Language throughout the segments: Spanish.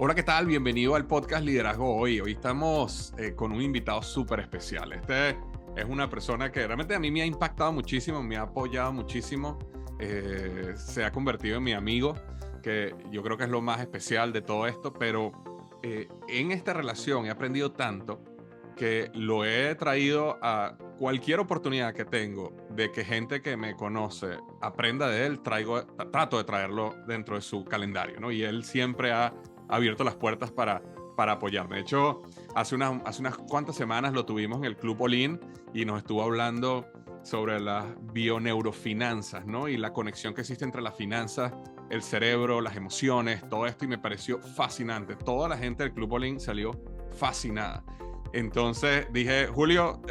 Hola, ¿qué tal? Bienvenido al podcast Liderazgo Hoy. Hoy estamos con un invitado súper especial. Este es una persona que realmente a mí me ha impactado muchísimo, me ha apoyado muchísimo, se ha convertido en mi amigo, que yo creo que es lo más especial de todo esto, pero en esta relación he aprendido tanto que lo he traído a cualquier oportunidad que tengo de que gente que me conoce aprenda de él, trato de traerlo dentro de su calendario, ¿no? Y él siempre ha abierto las puertas para apoyarme. De hecho, hace unas cuantas semanas lo tuvimos en el Club Olin y nos estuvo hablando sobre las bioneurofinanzas, ¿no? Y la conexión que existe entre las finanzas, el cerebro, las emociones, todo esto, y me pareció fascinante. Toda la gente del Club Olin salió fascinada. Entonces dije, Julio,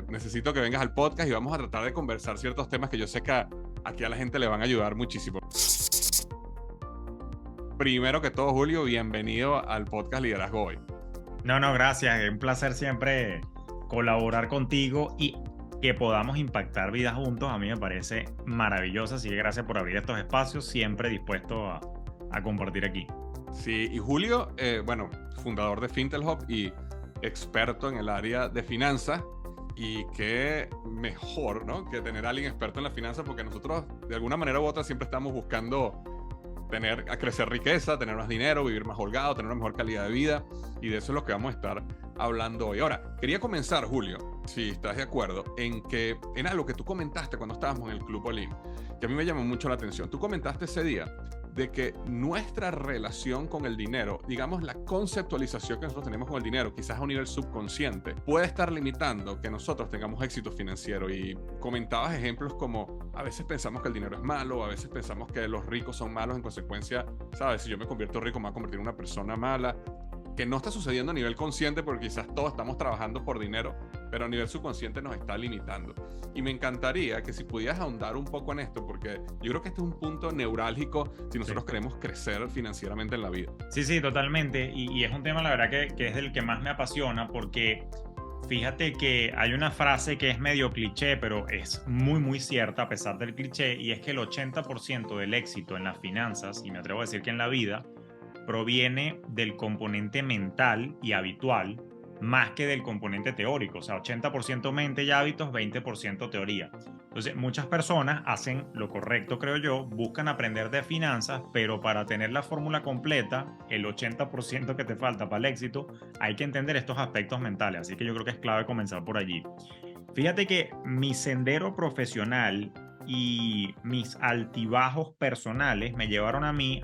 necesito que vengas al podcast y vamos a tratar de conversar ciertos temas que yo sé que aquí a la gente le van a ayudar muchísimo. Primero que todo, Julio, bienvenido al podcast Liderazgo Hoy. No, gracias. Es un placer siempre colaborar contigo y que podamos impactar vidas juntos. A mí me parece maravilloso. Así que gracias por abrir estos espacios. Siempre dispuesto a compartir aquí. Sí, y Julio, bueno, fundador de FintelHub y experto en el área de finanzas. Y qué mejor, ¿no?, que tener a alguien experto en la finanza, porque nosotros de alguna manera u otra siempre estamos buscando a crecer riqueza, tener más dinero, vivir más holgado, tener una mejor calidad de vida, y de eso es lo que vamos a estar hablando hoy. Ahora, quería comenzar, Julio, si estás de acuerdo, en algo que tú comentaste cuando estábamos en el Club Olin, que a mí me llamó mucho la atención. Tú comentaste ese día de que nuestra relación con el dinero, digamos la conceptualización que nosotros tenemos con el dinero, quizás a un nivel subconsciente, puede estar limitando que nosotros tengamos éxito financiero. Y comentabas ejemplos como a veces pensamos que el dinero es malo, a veces pensamos que los ricos son malos, en consecuencia, ¿sabes? Si yo me convierto rico me voy a convertir en una persona mala, que no está sucediendo a nivel consciente porque quizás todos estamos trabajando por dinero, pero a nivel subconsciente nos está limitando. Y me encantaría que si pudieras ahondar un poco en esto, porque yo creo que este es un punto neurálgico si nosotros queremos crecer financieramente en la vida. Sí, totalmente. Y es un tema, la verdad, que es del que más me apasiona, porque fíjate que hay una frase que es medio cliché, pero es muy cierta a pesar del cliché, y es que el 80% del éxito en las finanzas, y me atrevo a decir que en la vida, proviene del componente mental y habitual más que del componente teórico. O sea, 80% mente y hábitos, 20% teoría. Entonces, muchas personas hacen lo correcto, creo yo, buscan aprender de finanzas, pero para tener la fórmula completa, el 80% que te falta para el éxito, hay que entender estos aspectos mentales. Así que yo creo que es clave comenzar por allí. Fíjate que mi sendero profesional y mis altibajos personales me llevaron a mí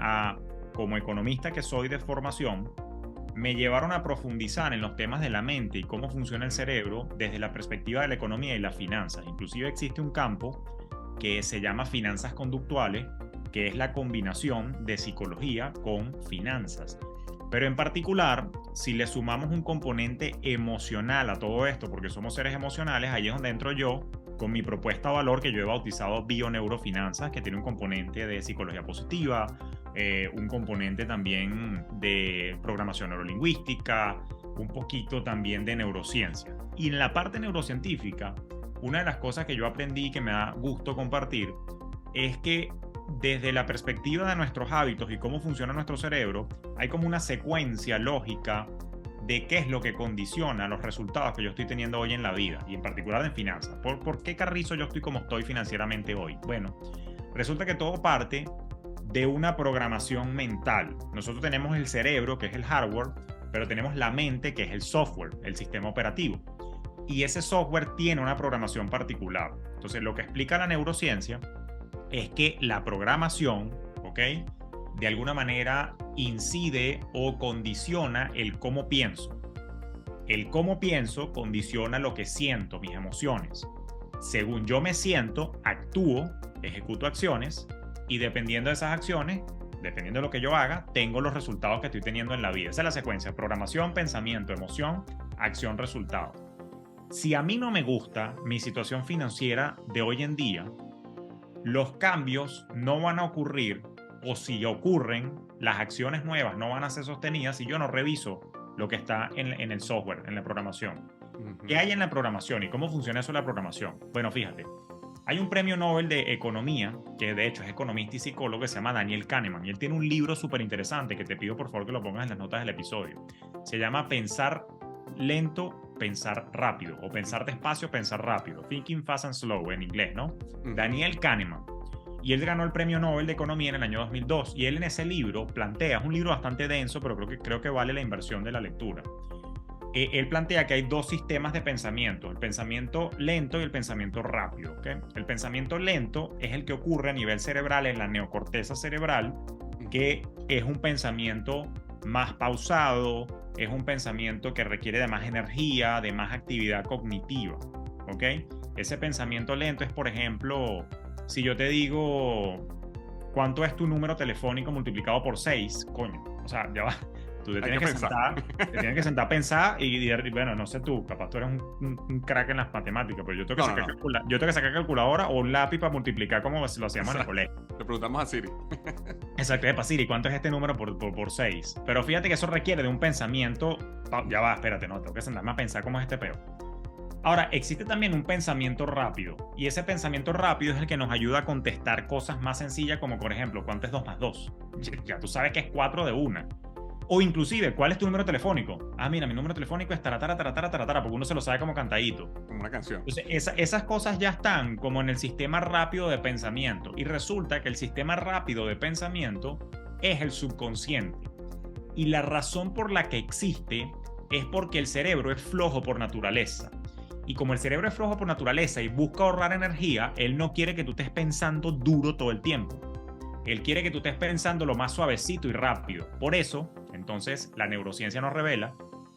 como economista que soy de formación, me llevaron a profundizar en los temas de la mente y cómo funciona el cerebro desde la perspectiva de la economía y las finanzas. Inclusive existe un campo que se llama finanzas conductuales, que es la combinación de psicología con finanzas. Pero en particular, si le sumamos un componente emocional a todo esto, porque somos seres emocionales, ahí es donde entro yo con mi propuesta de valor que yo he bautizado Bioneurofinanzas, que tiene un componente de psicología positiva, un componente también de programación neurolingüística, un poquito también de neurociencia. Y en la parte neurocientífica, una de las cosas que yo aprendí y que me da gusto compartir es que desde la perspectiva de nuestros hábitos y cómo funciona nuestro cerebro, hay como una secuencia lógica de qué es lo que condiciona los resultados que yo estoy teniendo hoy en la vida, y en particular en finanzas. ¿Por qué carrizo yo estoy como estoy financieramente hoy? Bueno, resulta que todo parte de una programación mental. Nosotros tenemos el cerebro, que es el hardware, pero tenemos la mente, que es el software, el sistema operativo. Y ese software tiene una programación particular. Entonces, lo que explica la neurociencia es que la programación, ¿ok?, de alguna manera incide o condiciona el cómo pienso. El cómo pienso condiciona lo que siento, mis emociones. Según yo me siento, actúo, ejecuto acciones, y dependiendo de esas acciones, dependiendo de lo que yo haga, tengo los resultados que estoy teniendo en la vida. Esa es la secuencia: programación, pensamiento, emoción, acción, resultado. Si a mí no me gusta mi situación financiera de hoy en día, los cambios no van a ocurrir, o si ocurren, las acciones nuevas no van a ser sostenidas si yo no reviso lo que está en el software, en la programación. ¿Qué hay en la programación y cómo funciona eso en la programación? Bueno, fíjate, Hay un premio Nobel de Economía, que de hecho es economista y psicólogo, que se llama Daniel Kahneman, y él tiene un libro súper interesante que te pido por favor que lo pongas en las notas del episodio. Se llama Pensar lento, pensar rápido, o pensar despacio, pensar rápido. Thinking Fast and Slow en inglés, ¿no? Daniel Kahneman. Y él ganó el premio Nobel de Economía en el año 2002. Y él en ese libro plantea, es un libro bastante denso, pero creo que vale la inversión de la lectura. Él plantea que hay dos sistemas de pensamiento, el pensamiento lento y el pensamiento rápido. ¿Okay? El pensamiento lento es el que ocurre a nivel cerebral en la neocorteza cerebral, que es un pensamiento más pausado, es un pensamiento que requiere de más energía, de más actividad cognitiva. ¿Okay? Ese pensamiento lento es, por ejemplo, si yo te digo, ¿cuánto es tu número telefónico multiplicado por 6? Coño, o sea, ya va. Tú te tienes que sentar a pensar y bueno, no sé tú, capaz tú eres un crack en las matemáticas, pero yo tengo que sacar calculadora o un lápiz para multiplicar como lo hacíamos en el colegio. Le preguntamos a Siri. Exacto, para Siri, ¿cuánto es este número por 6? Pero fíjate que eso requiere de un pensamiento, ya va, espérate, no, tengo que sentarme a pensar cómo es este peo. Ahora, existe también un pensamiento rápido, y ese pensamiento rápido es el que nos ayuda a contestar cosas más sencillas como, por ejemplo, ¿cuánto es 2 más 2? Ya tú sabes que es 4 de una. O inclusive, ¿cuál es tu número telefónico? Ah, mira, mi número telefónico es taratara, porque uno se lo sabe como cantadito. Como una canción. Entonces, esas cosas ya están como en el sistema rápido de pensamiento. Y resulta que el sistema rápido de pensamiento es el subconsciente. Y la razón por la que existe es porque el cerebro es flojo por naturaleza. Y como el cerebro es flojo por naturaleza y busca ahorrar energía, él no quiere que tú estés pensando duro todo el tiempo. Él quiere que tú estés pensando lo más suavecito y rápido. Por eso, entonces, la neurociencia nos revela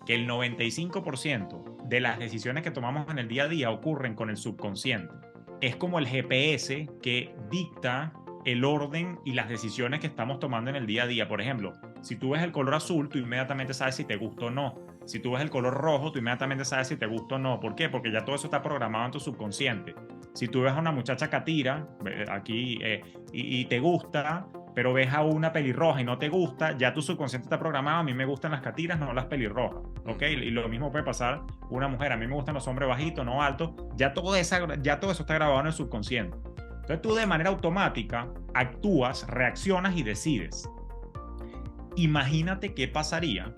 que el 95% de las decisiones que tomamos en el día a día ocurren con el subconsciente. Es como el GPS que dicta el orden y las decisiones que estamos tomando en el día a día. Por ejemplo, si tú ves el color azul, tú inmediatamente sabes si te gusta o no. Si tú ves el color rojo, tú inmediatamente sabes si te gusta o no. ¿Por qué? Porque ya todo eso está programado en tu subconsciente. Si tú ves a una muchacha catira aquí y te gusta, pero ves a una pelirroja y no te gusta, ya tu subconsciente está programado. A mí me gustan las catiras, no las pelirrojas. ¿Ok? Y lo mismo puede pasar una mujer. A mí me gustan los hombres bajitos, no altos. Ya todo eso está grabado en el subconsciente. Entonces tú de manera automática actúas, reaccionas y decides. Imagínate qué pasaría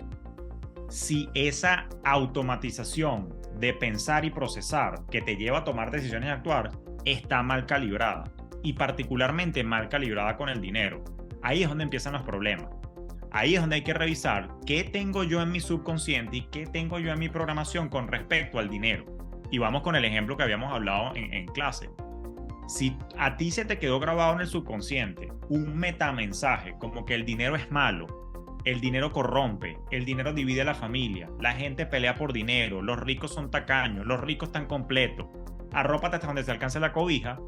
si esa automatización de pensar y procesar que te lleva a tomar decisiones y actuar está mal calibrada, y particularmente mal calibrada con el dinero. Ahí es donde empiezan los problemas. Ahí es donde hay que revisar qué tengo yo en mi subconsciente y qué tengo yo en mi programación con respecto al dinero. Y vamos con el ejemplo que habíamos hablado en clase. Si a ti se te quedó grabado en el subconsciente un metamensaje como que el dinero es malo, el dinero corrompe, el dinero divide a la familia, la gente pelea por dinero, los ricos son tacaños, los ricos están completos, arrópate hasta donde se alcance la cobija,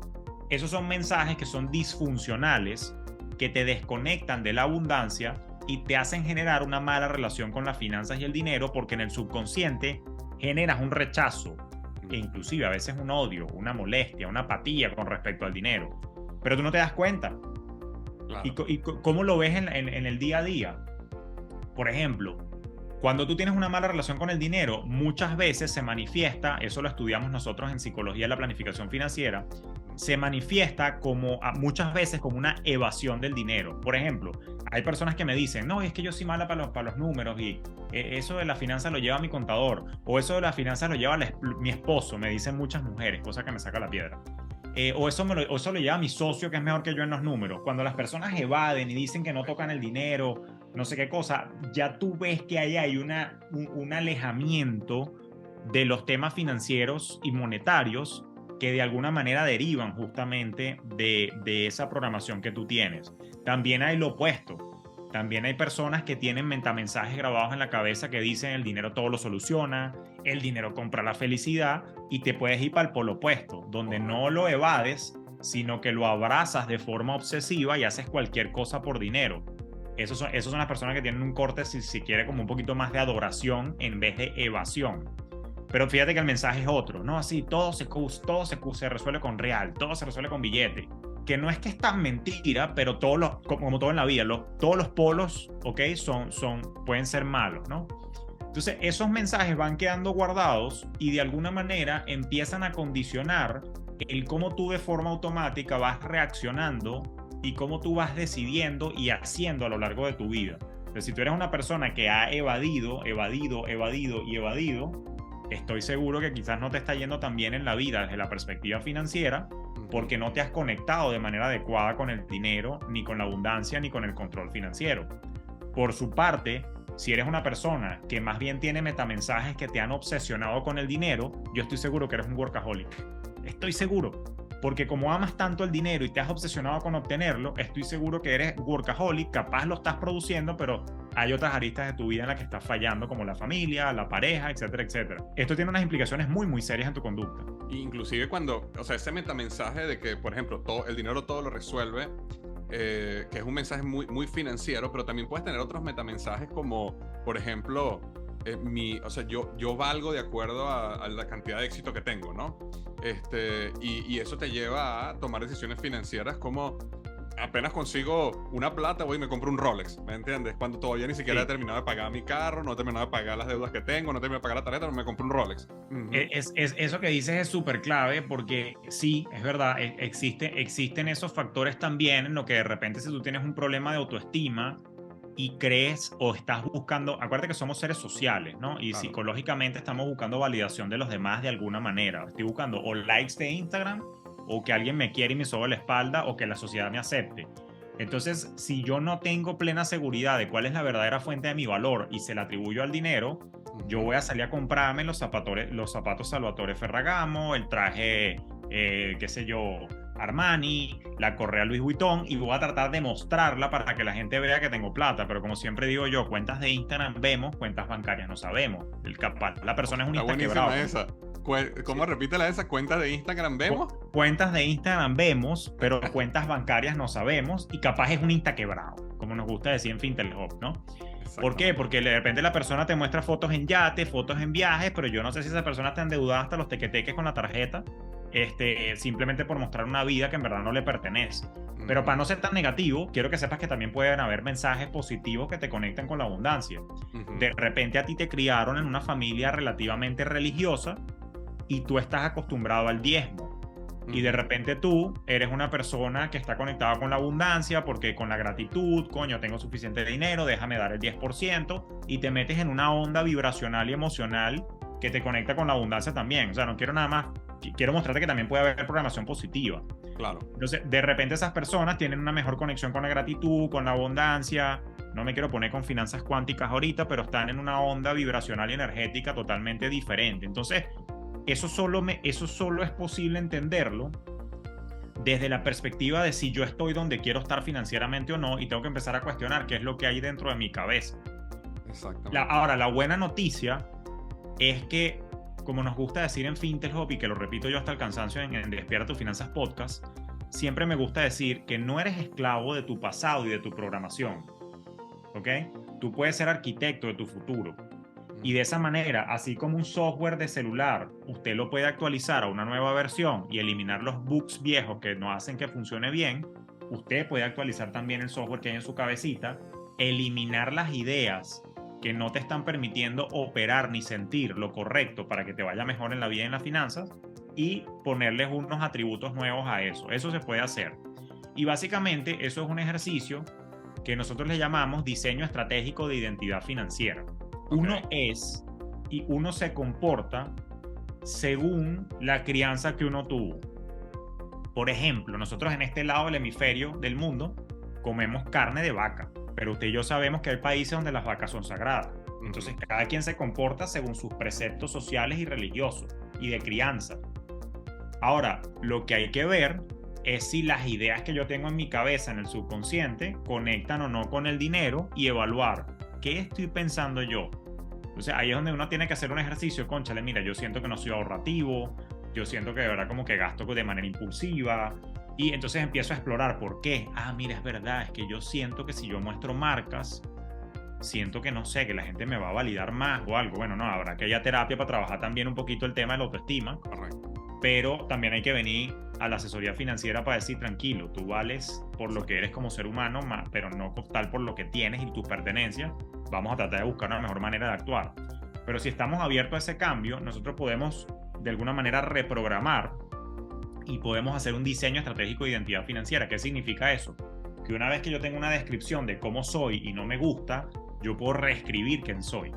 esos son mensajes que son disfuncionales, que te desconectan de la abundancia y te hacen generar una mala relación con las finanzas y el dinero, porque en el subconsciente generas un rechazo, e inclusive a veces un odio, una molestia, una apatía con respecto al dinero, pero tú no te das cuenta. Claro. ¿Y cómo lo ves en el día a día? Por ejemplo, cuando tú tienes una mala relación con el dinero, muchas veces se manifiesta, eso lo estudiamos nosotros en psicología de la planificación financiera, se manifiesta muchas veces como una evasión del dinero. Por ejemplo, hay personas que me dicen, no, es que yo soy mala para los números y eso de la finanza lo lleva mi contador, o eso de la finanza lo lleva mi esposo, me dicen muchas mujeres, cosa que me saca la piedra. O eso lo lleva mi socio, que es mejor que yo en los números. Cuando las personas evaden y dicen que no tocan el dinero, no sé qué cosa, ya tú ves que ahí hay un alejamiento de los temas financieros y monetarios que de alguna manera derivan justamente de esa programación que tú tienes. También hay lo opuesto. También hay personas que tienen metamensajes grabados en la cabeza que dicen el dinero todo lo soluciona, el dinero compra la felicidad, y te puedes ir para el polo opuesto, donde no lo evades, sino que lo abrazas de forma obsesiva y haces cualquier cosa por dinero. Esos son las personas que tienen un corte, si quiere, como un poquito más de adoración en vez de evasión. Pero fíjate que el mensaje es otro, ¿no? Así, todo se resuelve con real, todo se resuelve con billete. Que no es que es tan mentira, pero como todo en la vida, todos los polos, ¿ok? Pueden ser malos, ¿no? Entonces, esos mensajes van quedando guardados y de alguna manera empiezan a condicionar el cómo tú de forma automática vas reaccionando y cómo tú vas decidiendo y haciendo a lo largo de tu vida. Entonces, si tú eres una persona que ha evadido, estoy seguro que quizás no te está yendo tan bien en la vida desde la perspectiva financiera, porque no te has conectado de manera adecuada con el dinero, ni con la abundancia, ni con el control financiero. Por su parte, si eres una persona que más bien tiene metamensajes que te han obsesionado con el dinero, yo estoy seguro que eres un workaholic. Estoy seguro. Porque como amas tanto el dinero y te has obsesionado con obtenerlo, estoy seguro que eres workaholic, capaz lo estás produciendo, pero hay otras aristas de tu vida en las que estás fallando, como la familia, la pareja, etcétera, etcétera. Esto tiene unas implicaciones muy, muy serias en tu conducta. Inclusive cuando, o sea, ese metamensaje de que, por ejemplo, el dinero todo lo resuelve, que es un mensaje muy, muy financiero, pero también puedes tener otros metamensajes como, por ejemplo, o sea, yo valgo de acuerdo a la cantidad de éxito que tengo, ¿no? Y eso te lleva a tomar decisiones financieras como apenas consigo una plata, voy y me compro un Rolex, ¿me entiendes? Cuando todavía ni siquiera he terminado de pagar mi carro, no he terminado de pagar las deudas que tengo, no he terminado de pagar la tarjeta, me compro un Rolex. Eso que dices es súper clave porque sí, es verdad, existen esos factores también en lo que de repente si tú tienes un problema de autoestima y crees o estás buscando, acuérdate que somos seres sociales, ¿no? Y claro, psicológicamente estamos buscando validación de los demás de alguna manera. Estoy buscando o likes de Instagram, o que alguien me quiere y me sobe la espalda, o que la sociedad me acepte. Entonces, si yo no tengo plena seguridad de cuál es la verdadera fuente de mi valor y se la atribuyo al dinero, yo voy a salir a comprarme los zapatos Salvatore Ferragamo, el traje, qué sé yo, Armani, la correa Louis Vuitton, y voy a tratar de mostrarla para que la gente vea que tengo plata. Pero como siempre digo yo, cuentas de Instagram vemos, cuentas bancarias no sabemos. La persona es un Insta quebrado. Esa. ¿Cómo? Sí. Repítela esa. ¿Cuentas de Instagram vemos? Cuentas de Instagram vemos, pero cuentas bancarias no sabemos, y capaz es un Insta quebrado, como nos gusta decir en Fintel Hub, ¿no? ¿Por qué? Porque de repente la persona te muestra fotos en yate, fotos en viajes, pero yo no sé si esa persona está endeudada hasta los tequeteques con la tarjeta, simplemente por mostrar una vida que en verdad no le pertenece. Pero para no ser tan negativo, quiero que sepas que también pueden haber mensajes positivos que te conectan con la abundancia. De repente a ti te criaron en una familia relativamente religiosa y tú estás acostumbrado al diezmo. Y de repente tú eres una persona que está conectada con la abundancia porque con la gratitud, coño, tengo suficiente dinero, déjame dar el 10%, y te metes en una onda vibracional y emocional que te conecta con la abundancia también. O sea, no quiero nada más, quiero mostrarte que también puede haber programación positiva. Claro. Entonces, de repente esas personas tienen una mejor conexión con la gratitud, con la abundancia. No me quiero poner con finanzas cuánticas ahorita, pero están en una onda vibracional y energética totalmente diferente. Entonces, eso solo es posible entenderlo desde la perspectiva de si yo estoy donde quiero estar financieramente o no, y tengo que empezar a cuestionar qué es lo que hay dentro de mi cabeza. Exactamente. Ahora, la buena noticia es que, como nos gusta decir en Fintel Hub, y que lo repito yo hasta el cansancio en Despierta tus Finanzas Podcast, siempre me gusta decir que no eres esclavo de tu pasado y de tu programación. ¿Ok? Tú puedes ser arquitecto de tu futuro. Y de esa manera, así como un software de celular, usted lo puede actualizar a una nueva versión y eliminar los bugs viejos que no hacen que funcione bien, usted puede actualizar también el software que hay en su cabecita, eliminar las ideas que no te están permitiendo operar ni sentir lo correcto para que te vaya mejor en la vida y en las finanzas, y ponerles unos atributos nuevos a eso. Eso se puede hacer. Y básicamente eso es un ejercicio que nosotros le llamamos diseño estratégico de identidad financiera. Uno es y uno se comporta según la crianza que uno tuvo. Por ejemplo, nosotros en este lado del hemisferio del mundo comemos carne de vaca, pero usted y yo sabemos que hay países donde las vacas son sagradas. Entonces, cada quien se comporta según sus preceptos sociales y religiosos y de crianza. Ahora, lo que hay que ver es si las ideas que yo tengo en mi cabeza, en el subconsciente, conectan o no con el dinero, y evaluar qué estoy pensando yo. Entonces ahí es donde uno tiene que hacer un ejercicio. Cónchale, mira, yo siento que no soy ahorrativo, yo siento que de verdad como que gasto de manera impulsiva, y entonces empiezo a explorar por qué. Mira, es verdad, es que yo siento que si yo muestro marcas, siento que no sé, que la gente me va a validar más o algo. Bueno, no, habrá que haya terapia para trabajar también un poquito el tema de la autoestima. Correcto. Pero también hay que venir a la asesoría financiera para decir, tranquilo, tú vales por lo que eres como ser humano, pero no tal por lo que tienes y tus pertenencias. Vamos a tratar de buscar una mejor manera de actuar. Pero si estamos abiertos a ese cambio, nosotros podemos de alguna manera reprogramar y podemos hacer un diseño estratégico de identidad financiera. ¿Qué significa eso? Que una vez que yo tengo una descripción de cómo soy y no me gusta, yo puedo reescribir quién soy.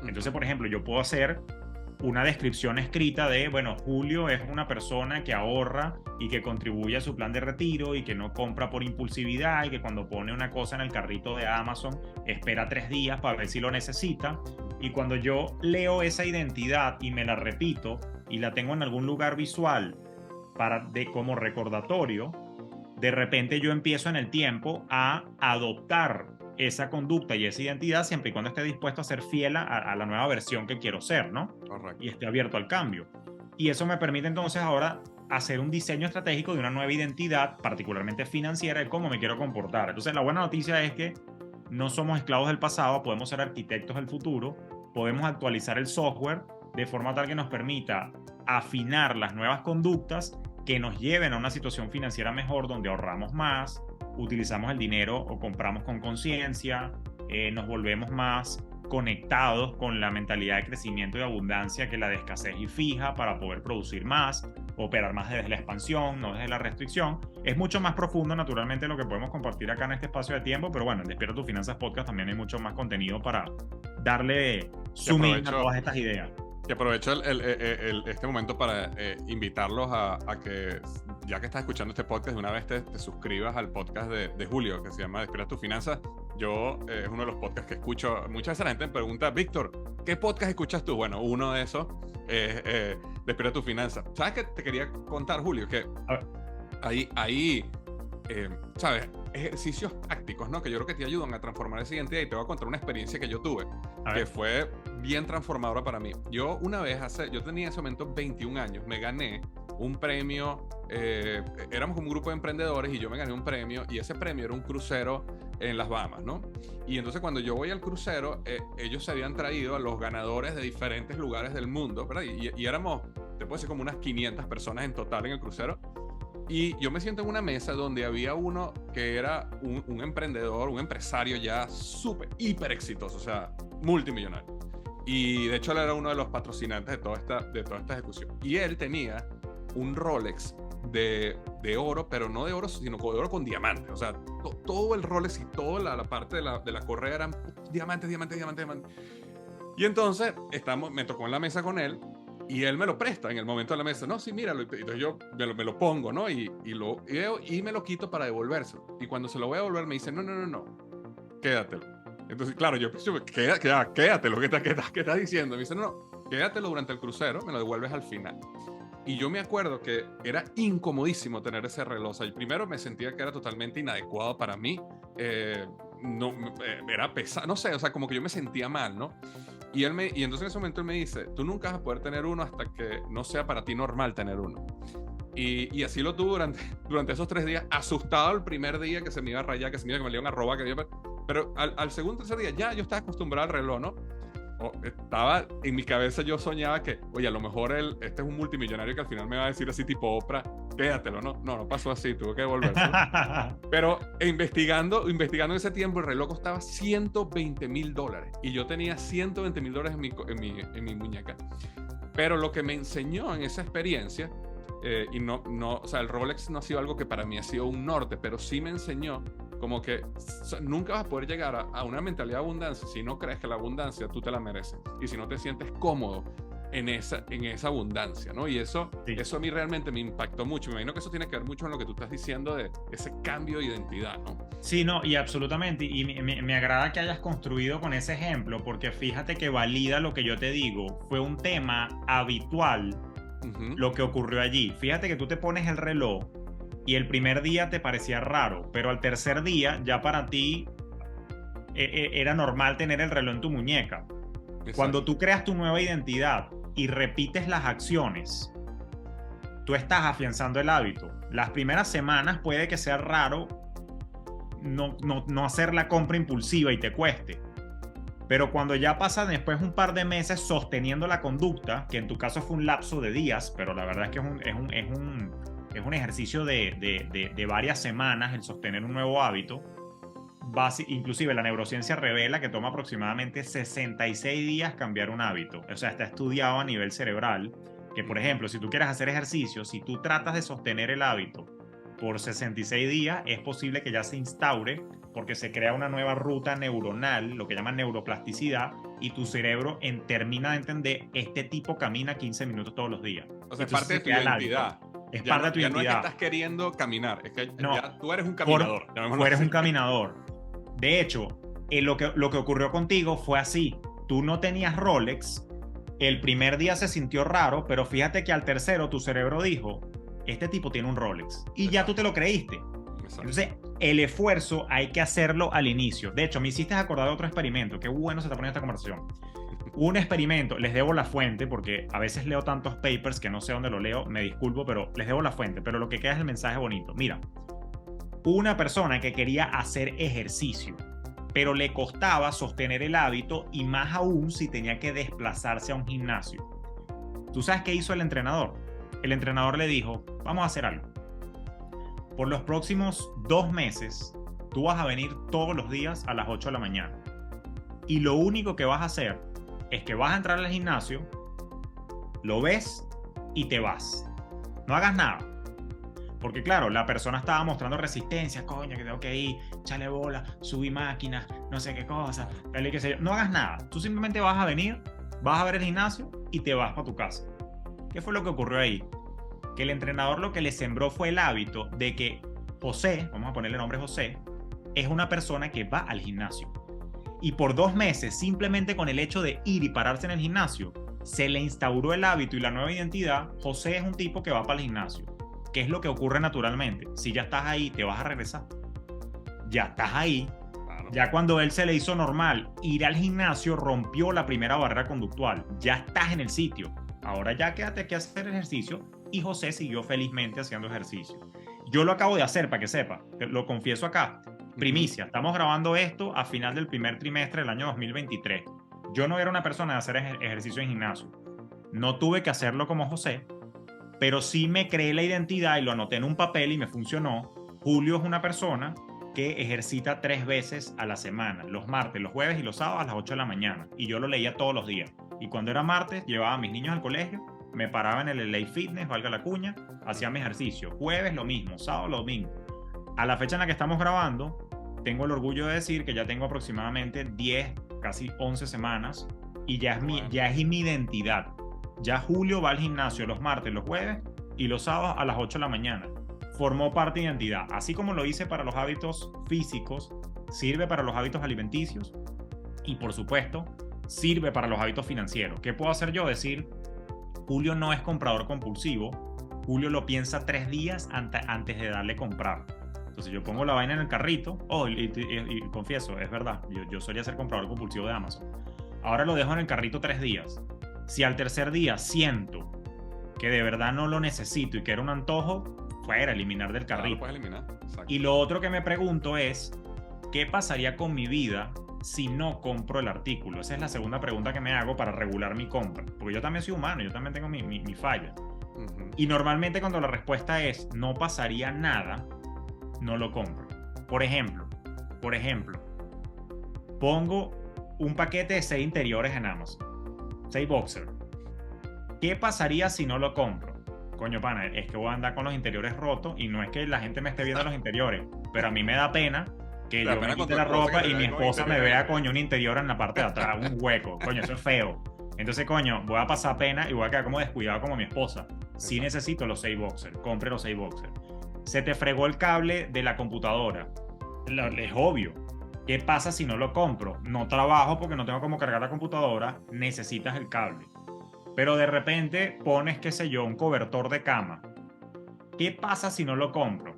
Entonces, por ejemplo, yo puedo hacer una descripción escrita de, bueno, Julio es una persona que ahorra y que contribuye a su plan de retiro y que no compra por impulsividad y que cuando pone una cosa en el carrito de Amazon espera 3 días para ver si lo necesita. Y cuando yo leo esa identidad y me la repito y la tengo en algún lugar visual como recordatorio, de repente yo empiezo en el tiempo a adoptar esa conducta y esa identidad siempre y cuando esté dispuesto a ser fiel a la nueva versión que quiero ser, ¿no? Correcto. Y esté abierto al cambio. Y eso me permite entonces ahora hacer un diseño estratégico de una nueva identidad, particularmente financiera, de cómo me quiero comportar. Entonces la buena noticia es que no somos esclavos del pasado, podemos ser arquitectos del futuro, podemos actualizar el software de forma tal que nos permita afinar las nuevas conductas que nos lleven a una situación financiera mejor, donde ahorramos más, utilizamos el dinero o compramos con conciencia, nos volvemos más conectados con la mentalidad de crecimiento y abundancia que la de escasez y fija, para poder producir más, operar más desde la expansión, no desde la restricción. Es mucho más profundo, naturalmente, lo que podemos compartir acá en este espacio de tiempo, pero bueno, en Despierta tu Finanzas Podcast también hay mucho más contenido para darle zoom in a todas estas ideas. Y aprovecho este momento para invitarlos a que, ya que estás escuchando este podcast, de una vez te suscribas al podcast de Julio, que se llama Despierta tu Finanzas. Yo, es uno de los podcasts que escucho. Muchas veces la gente me pregunta, Víctor, ¿qué podcast escuchas tú? Bueno, uno de esos es Despierta tu Finanzas. ¿Sabes qué te quería contar, Julio? Que ahí ¿sabes? Ejercicios prácticos, ¿no? Que yo creo que te ayudan a transformar esa identidad, y te voy a contar una experiencia que yo tuve, que fue bien transformadora para mí. Yo una vez, yo tenía en ese momento 21 años, me gané un premio, éramos como un grupo de emprendedores y yo me gané un premio, y ese premio era un crucero en las Bahamas, ¿no? Y entonces cuando yo voy al crucero, ellos se habían traído a los ganadores de diferentes lugares del mundo, ¿verdad? Y éramos, te puedo decir, como unas 500 personas en total en el crucero. Y yo me siento en una mesa donde había uno que era un emprendedor, un empresario ya súper, hiper exitoso, o sea, multimillonario. Y de hecho él era uno de los patrocinantes de toda esta ejecución. Y él tenía un Rolex de oro, pero no de oro, sino de oro con diamantes. O sea, todo el Rolex y toda la parte de la correa eran diamantes. Y entonces me tocó en la mesa con él. Y él me lo presta en el momento de la mesa. No, sí, míralo. Entonces yo me lo pongo, ¿no? Y me lo quito para devolvérselo. Y cuando se lo voy a devolver, me dice, no, quédatelo. Entonces, claro, yo pienso, quédatelo. ¿Qué estás diciendo? Me dice, no, quédatelo durante el crucero, me lo devuelves al final. Y yo me acuerdo que era incomodísimo tener ese reloj. O sea, primero me sentía que era totalmente inadecuado para mí. Era pesado, no sé, o sea, como que yo me sentía mal, ¿no? Y entonces en ese momento él me dice, tú nunca vas a poder tener uno hasta que no sea para ti normal tener uno. Y así lo tuve durante esos 3 días, asustado el primer día que se me iba a rayar, que me iban a robar, pero al segundo, tercer día ya yo estaba acostumbrado al reloj, ¿no? Estaba en mi cabeza, yo soñaba que, oye, a lo mejor este es un multimillonario que al final me va a decir así tipo Oprah, quédatelo. No pasó así, tuve que devolvérselo. Pero investigando en ese tiempo, el reloj costaba $120,000 y yo tenía $120,000 en mi muñeca. Pero lo que me enseñó en esa experiencia, o sea, el Rolex no ha sido algo que para mí ha sido un norte, pero sí me enseñó como que nunca vas a poder llegar a una mentalidad de abundancia si no crees que la abundancia tú te la mereces y si no te sientes cómodo en esa abundancia, ¿no? Y eso a mí realmente me impactó mucho. Me imagino que eso tiene que ver mucho en lo que tú estás diciendo de ese cambio de identidad, ¿no? Sí, no, y absolutamente. Y me agrada que hayas construido con ese ejemplo, porque fíjate que valida lo que yo te digo. Fue un tema habitual lo que ocurrió allí. Fíjate que tú te pones el reloj y el primer día te parecía raro, pero al tercer día ya para ti era normal tener el reloj en tu muñeca. Exacto. Cuando tú creas tu nueva identidad y repites las acciones, tú estás afianzando el hábito. Las primeras semanas puede que sea raro no hacer la compra impulsiva y te cueste. Pero cuando ya pasa después un par de meses sosteniendo la conducta, que en tu caso fue un lapso de días, pero la verdad es que es un ejercicio de varias semanas el sostener un nuevo hábito. Inclusive la neurociencia revela que toma aproximadamente 66 días cambiar un hábito. O sea, está estudiado a nivel cerebral que, por ejemplo, si tú quieres hacer ejercicio, si tú tratas de sostener el hábito por 66 días, es posible que ya se instaure porque se crea una nueva ruta neuronal, lo que llaman neuroplasticidad, y tu cerebro termina de entender, este tipo camina 15 minutos todos los días. O sea, es parte de tu identidad. Es parte de tu identidad. No es que estás queriendo caminar, es que no, ya tú eres un caminador. Tú eres un caminador. De hecho, lo que ocurrió contigo fue así. Tú no tenías Rolex, el primer día se sintió raro, pero fíjate que al tercero tu cerebro dijo, este tipo tiene un Rolex. Y ya tú te lo creíste. Entonces, el esfuerzo hay que hacerlo al inicio. De hecho, me hiciste acordar de otro experimento. Qué bueno se está poniendo esta conversación. Un experimento, les debo la fuente porque a veces leo tantos papers que no sé dónde lo leo, me disculpo, pero les debo la fuente. Pero lo que queda es el mensaje bonito. Mira, una persona que quería hacer ejercicio, pero le costaba sostener el hábito y más aún si tenía que desplazarse a un gimnasio. ¿Tú sabes qué hizo el entrenador? El entrenador le dijo, vamos a hacer algo. Por los próximos 2 meses, tú vas a venir todos los días a las 8 de la mañana. Y lo único que vas a hacer es que vas a entrar al gimnasio, lo ves y te vas. No hagas nada. Porque claro, la persona estaba mostrando resistencia, coño, que tengo que ir, echarle bola, subí máquinas, no sé qué cosa, qué sé yo. No hagas nada. Tú simplemente vas a venir, vas a ver el gimnasio y te vas para tu casa. ¿Qué fue lo que ocurrió ahí? Que el entrenador lo que le sembró fue el hábito de que José, vamos a ponerle nombre José, es una persona que va al gimnasio. Y por 2 meses, simplemente con el hecho de ir y pararse en el gimnasio, se le instauró el hábito y la nueva identidad. José es un tipo que va para el gimnasio. ¿Qué es lo que ocurre naturalmente? Si ya estás ahí, te vas a regresar. Ya estás ahí. Claro. Ya cuando él se le hizo normal ir al gimnasio, rompió la primera barrera conductual. Ya estás en el sitio. Ahora ya quédate aquí a hacer ejercicio. Y José siguió felizmente haciendo ejercicio. Yo lo acabo de hacer, para que sepa. Lo confieso acá. Primicia. Estamos grabando esto a final del primer trimestre del año 2023. Yo no era una persona de hacer ejercicio en gimnasio. No tuve que hacerlo como José, pero sí me creé la identidad y lo anoté en un papel y me funcionó. Julio es una persona que ejercita 3 veces a la semana, los martes, los jueves y los sábados a las 8 de la mañana. Y yo lo leía todos los días. Y cuando era martes, llevaba a mis niños al colegio, me paraba en el LA Fitness, valga la cuña, hacía mi ejercicio. Jueves lo mismo, sábado lo mismo. A la fecha en la que estamos grabando, tengo el orgullo de decir que ya tengo aproximadamente 10, casi 11 semanas y ya es mi identidad. Ya Julio va al gimnasio los martes, los jueves y los sábados a las 8 de la mañana. Formó parte de identidad. Así como lo hice para los hábitos físicos, sirve para los hábitos alimenticios y, por supuesto, sirve para los hábitos financieros. ¿Qué puedo hacer yo? Decir, Julio no es comprador compulsivo. Julio lo piensa 3 días antes de darle comprar. Entonces yo pongo la vaina en el carrito. Y confieso, es verdad, yo solía ser comprador compulsivo de Amazon. Ahora lo dejo en el carrito 3 días. Si al tercer día siento que de verdad no lo necesito y que era un antojo, fuera, eliminar del carrito. Lo puedes eliminar. Exacto. Y lo otro que me pregunto es, ¿qué pasaría con mi vida si no compro el artículo? Esa es la segunda pregunta que me hago para regular mi compra. Porque yo también soy humano, yo también tengo mi falla. Y normalmente cuando la respuesta es no pasaría nada, no lo compro. Por ejemplo, pongo un paquete de 6 interiores en Amazon. 6 boxers. ¿Qué pasaría si no lo compro? Coño, pana, es que voy a andar con los interiores rotos y no es que la gente me esté viendo los interiores, pero a mí me da pena que yo me quite la ropa y mi esposa me vea, coño, un interior en la parte de atrás, un hueco. Coño, eso es feo. Entonces, coño, voy a pasar pena y voy a quedar como descuidado como mi esposa. Sí necesito los 6 boxers. Compre los 6 boxers. Se te fregó el cable de la computadora. Es obvio. ¿Qué pasa si no lo compro? No trabajo porque no tengo cómo cargar la computadora. Necesitas el cable. Pero de repente pones, qué sé yo, un cobertor de cama. ¿Qué pasa si no lo compro?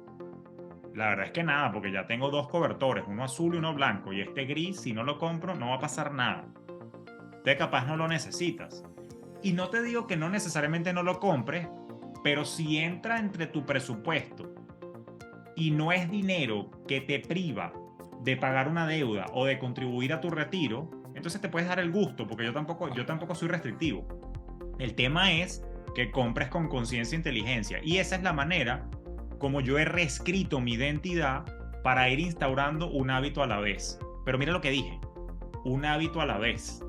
La verdad es que nada, porque ya tengo 2 cobertores, uno azul y uno blanco. Y este gris, si no lo compro, no va a pasar nada. Entonces capaz no lo necesitas. Y no te digo que no necesariamente no lo compres, pero si entra entre tu presupuesto y no es dinero que te priva de pagar una deuda o de contribuir a tu retiro, entonces te puedes dar el gusto, porque yo tampoco soy restrictivo. El tema es que compres con conciencia e inteligencia. Y esa es la manera como yo he reescrito mi identidad para ir instaurando un hábito a la vez. Pero mira lo que dije, un hábito a la vez.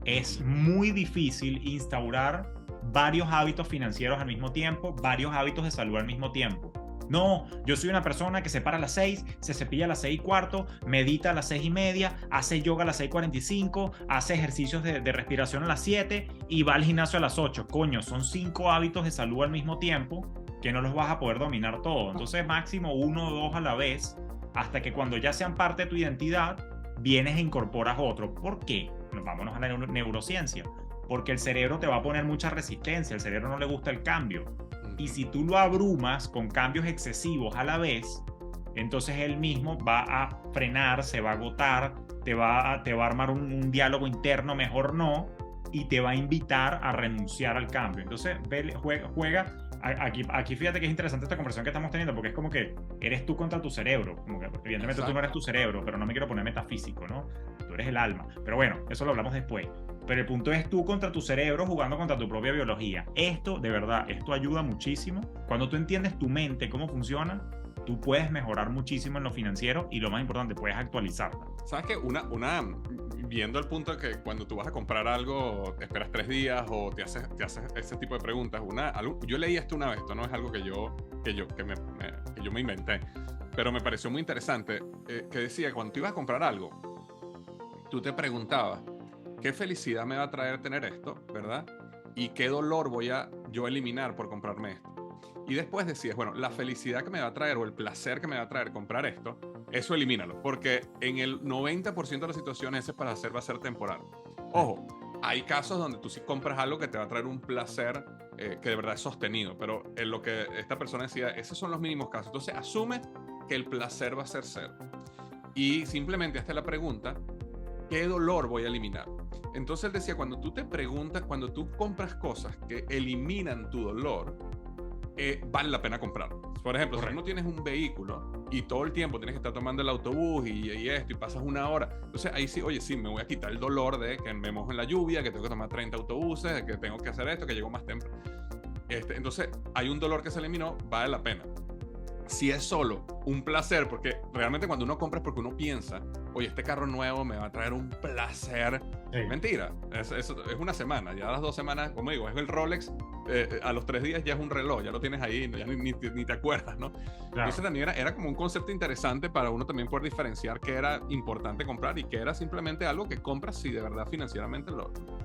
Es muy difícil instaurar varios hábitos financieros al mismo tiempo, varios hábitos de salud al mismo tiempo. No, yo soy una persona que se para a las 6, se cepilla a las 6:15, medita a las 6:30, hace yoga a las 6:45, hace ejercicios de respiración a las 7 y va al gimnasio a las 8. Coño, son 5 hábitos de salud al mismo tiempo que no los vas a poder dominar todo. Entonces, máximo 1 o 2 a la vez, hasta que cuando ya sean parte de tu identidad, vienes e incorporas otro. ¿Por qué? Vámonos a la neurociencia. Porque el cerebro te va a poner mucha resistencia, el cerebro no le gusta el cambio. Y si tú lo abrumas con cambios excesivos a la vez, entonces él mismo va a frenar, se va a agotar, te va a armar un diálogo interno, mejor no, y te va a invitar a renunciar al cambio. Entonces, juega. Aquí fíjate que es interesante esta conversación que estamos teniendo, porque es como que eres tú contra tu cerebro. Como que, evidentemente Exacto. Tú no eres tu cerebro, pero no me quiero poner metafísico, ¿no? Tú eres el alma. Pero bueno, eso lo hablamos después. Pero el punto es tú contra tu cerebro jugando contra tu propia biología. Esto, de verdad, esto ayuda muchísimo. Cuando tú entiendes tu mente, cómo funciona, tú puedes mejorar muchísimo en lo financiero y lo más importante, puedes actualizarla. ¿Sabes qué? Viendo el punto de que cuando tú vas a comprar algo, te esperas 3 días o te haces ese tipo de preguntas. Yo leí esto una vez, esto no es algo que yo me inventé, pero me pareció muy interesante, que decía que cuando tú ibas a comprar algo, tú te preguntabas, ¿qué felicidad me va a traer tener esto, verdad? ¿Y qué dolor voy a yo eliminar por comprarme esto? Y después decías, bueno, la felicidad que me va a traer o el placer que me va a traer comprar esto, eso elimínalo, porque en el 90% de las situaciones ese placer va a ser temporal. Ojo, hay casos donde tú sí compras algo que te va a traer un placer que de verdad es sostenido, pero en lo que esta persona decía, esos son los mínimos casos. Entonces asume que el placer va a ser cero. Y simplemente hazte la pregunta, ¿qué dolor voy a eliminar? Entonces él decía, cuando tú compras cosas que eliminan tu dolor, vale la pena comprarlo. Por ejemplo, Correcto. Si no tienes un vehículo y todo el tiempo tienes que estar tomando el autobús y esto y pasas 1 hora, entonces ahí sí, oye, sí, me voy a quitar el dolor de que me mojo en la lluvia, que tengo que tomar 30 autobuses, que tengo que hacer esto, que llego más temprano. Entonces hay un dolor que se eliminó, vale la pena. Si es solo un placer, porque realmente cuando uno compra es porque uno piensa, oye, este carro nuevo me va a traer un placer. Sí. Mentira, es 1 semana, ya a las 2 semanas, como digo, es el Rolex, a los 3 días ya es un reloj, ya lo tienes ahí, ya ni te acuerdas, ¿no? Claro. Entonces también era como un concepto interesante para uno también poder diferenciar qué era importante comprar y qué era simplemente algo que compras si de verdad financieramente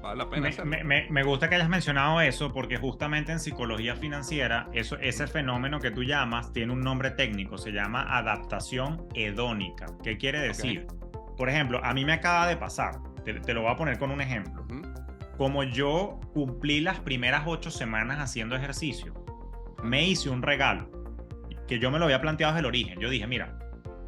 vale la pena hacerlo. Me gusta que hayas mencionado eso, porque justamente en psicología financiera, ese fenómeno que tú llamas tiene un nombre técnico, se llama adaptación hedónica. ¿Qué quiere decir? Okay. Por ejemplo, a mí me acaba de pasar, te lo voy a poner con un ejemplo. Como yo cumplí las primeras 8 semanas haciendo ejercicio, me hice un regalo que yo me lo había planteado desde el origen. Yo dije, mira,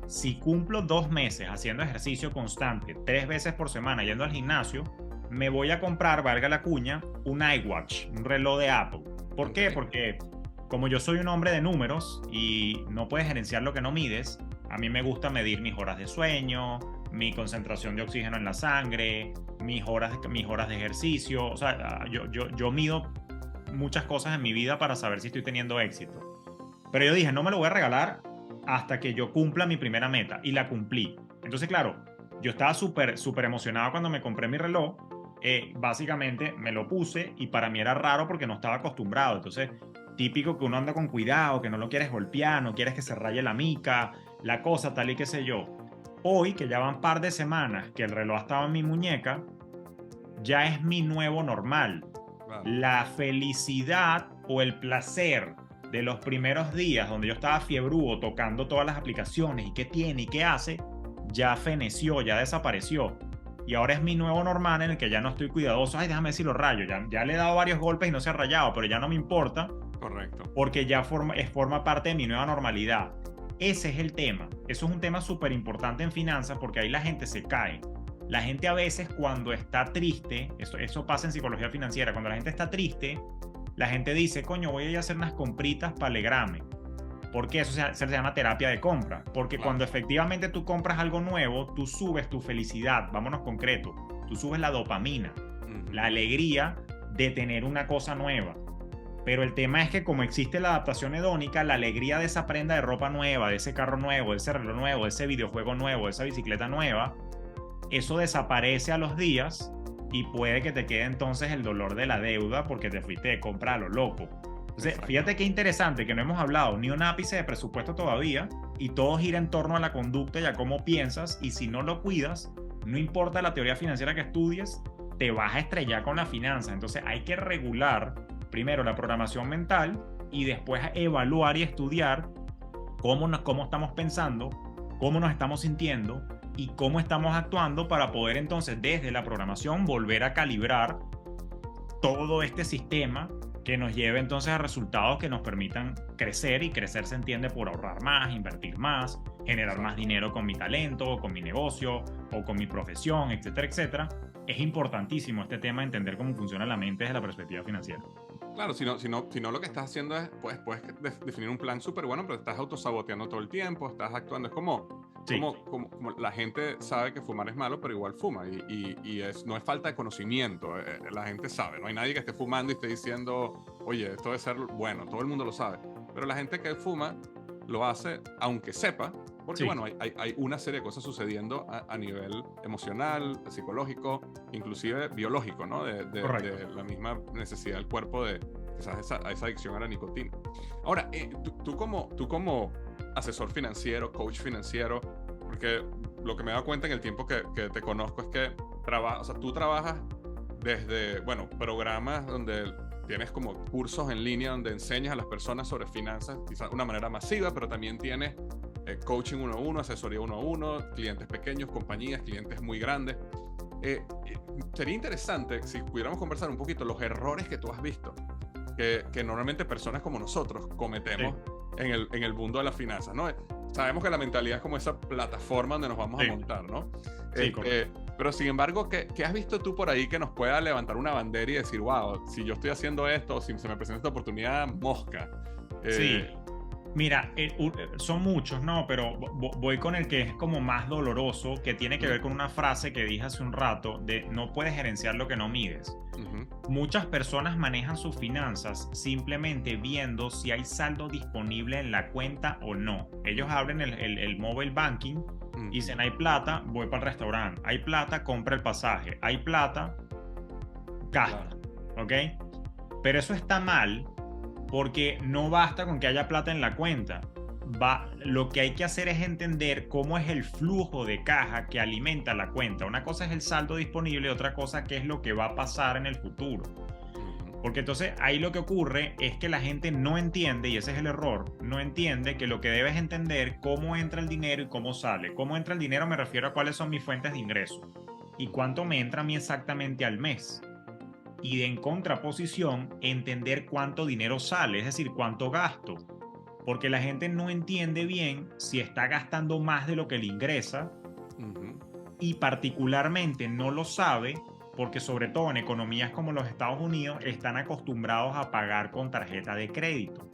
si cumplo 2 meses haciendo ejercicio constante, 3 veces por semana yendo al gimnasio, me voy a comprar, valga la cuña, un iWatch, un reloj de Apple. ¿Por qué? Porque como yo soy un hombre de números y no puedes gerenciar lo que no mides, a mí me gusta medir mis horas de sueño, mi concentración de oxígeno en la sangre, mis horas de ejercicio. O sea, yo mido muchas cosas en mi vida para saber si estoy teniendo éxito. Pero yo dije, no me lo voy a regalar hasta que yo cumpla mi primera meta. Y la cumplí. Entonces, claro, yo estaba súper emocionado cuando me compré mi reloj. Básicamente me lo puse y para mí era raro porque no estaba acostumbrado. Entonces, típico que uno anda con cuidado, que no lo quieres golpear, no quieres que se raye la mica, la cosa tal y qué sé yo. Hoy, que ya van un par de semanas que el reloj estaba en mi muñeca, ya es mi nuevo normal. Wow. La felicidad o el placer de los primeros días donde yo estaba fiebrúo tocando todas las aplicaciones y qué tiene y qué hace, ya feneció, ya desapareció. Y ahora es mi nuevo normal en el que ya no estoy cuidadoso. Ay, déjame ver si lo rayo. Ya le he dado varios golpes y no se ha rayado, pero ya no me importa. Correcto. Porque ya forma parte de mi nueva normalidad. Ese es el tema. Eso es un tema súper importante en finanzas porque ahí la gente se cae. La gente a veces cuando está triste, eso pasa en psicología financiera, cuando la gente está triste, la gente dice, coño, voy a ir a hacer unas compritas para alegrarme. ¿Por qué? Eso se llama terapia de compra. Porque claro, cuando efectivamente tú compras algo nuevo, tú subes tu felicidad, vámonos concreto, tú subes la dopamina, la alegría de tener una cosa nueva. Pero el tema es que como existe la adaptación hedónica, la alegría de esa prenda de ropa nueva, de ese carro nuevo, de ese reloj nuevo, de ese videojuego nuevo, de esa bicicleta nueva, eso desaparece a los días y puede que te quede entonces el dolor de la deuda porque te fuiste de compra a lo loco. Entonces, Exacto. fíjate qué interesante que no hemos hablado ni un ápice de presupuesto todavía y todo gira en torno a la conducta y a cómo piensas, y si no lo cuidas, no importa la teoría financiera que estudies, te vas a estrellar con la finanza. Entonces hay que regular primero la programación mental y después evaluar y estudiar cómo estamos pensando, cómo nos estamos sintiendo y cómo estamos actuando para poder entonces desde la programación volver a calibrar todo este sistema que nos lleve entonces a resultados que nos permitan crecer, y crecer se entiende por ahorrar más, invertir más, generar más dinero con mi talento, o con mi negocio, o con mi profesión, etcétera, etcétera. Es importantísimo este tema de entender cómo funciona la mente desde la perspectiva financiera. Claro, si no puedes definir un plan súper bueno, pero estás autosaboteando todo el tiempo, estás actuando. Es como la gente sabe que fumar es malo, pero igual fuma. No es falta de conocimiento. La gente sabe. No hay nadie que esté fumando y esté diciendo, oye, esto debe ser bueno. Todo el mundo lo sabe. Pero la gente que fuma lo hace aunque sepa, porque bueno, hay una serie de cosas sucediendo a nivel emocional, psicológico, inclusive biológico, ¿no? De la misma necesidad del cuerpo de quizás esa adicción a la nicotina. Ahora, tú como asesor financiero, coach financiero, porque lo que me he dado cuenta en el tiempo que te conozco es que tú trabajas desde, bueno, programas donde tienes como cursos en línea donde enseñas a las personas sobre finanzas, quizás de una manera masiva, pero también tienes coaching 1-1, asesoría 1-1, clientes pequeños, compañías, clientes muy grandes. Sería interesante si pudiéramos conversar un poquito los errores que tú has visto, que normalmente personas como nosotros cometemos en el mundo de las finanzas, ¿no? Sabemos que la mentalidad es como esa plataforma donde nos vamos a montar, ¿no? Pero sin embargo, ¿qué has visto tú por ahí que nos pueda levantar una bandera y decir, wow, si yo estoy haciendo esto, si se me presenta esta oportunidad, mosca? Sí. Mira, son muchos, ¿no? Pero voy con el que es como más doloroso, que tiene que ver con una frase que dije hace un rato de no puedes gerenciar lo que no mides. Muchas personas manejan sus finanzas simplemente viendo si hay saldo disponible en la cuenta o no. Ellos abren el mobile banking y dicen, hay plata, voy para el restaurante. Hay plata, compra el pasaje. Hay plata, gasta. ¿Ok? Pero eso está mal, porque no basta con que haya plata en la cuenta. Lo que hay que hacer es entender cómo es el flujo de caja que alimenta la cuenta. Una cosa es el saldo disponible, otra cosa qué es lo que va a pasar en el futuro. Porque entonces ahí lo que ocurre es que la gente no entiende, y ese es el error, no entiende que lo que debes entender cómo entra el dinero y cómo sale. Cómo entra el dinero me refiero a cuáles son mis fuentes de ingreso y cuánto me entra a mí exactamente al mes. Y en contraposición, entender cuánto dinero sale, es decir, cuánto gasto. Porque la gente no entiende bien si está gastando más de lo que le ingresa, y particularmente no lo sabe porque sobre todo en economías como los Estados Unidos están acostumbrados a pagar con tarjeta de crédito.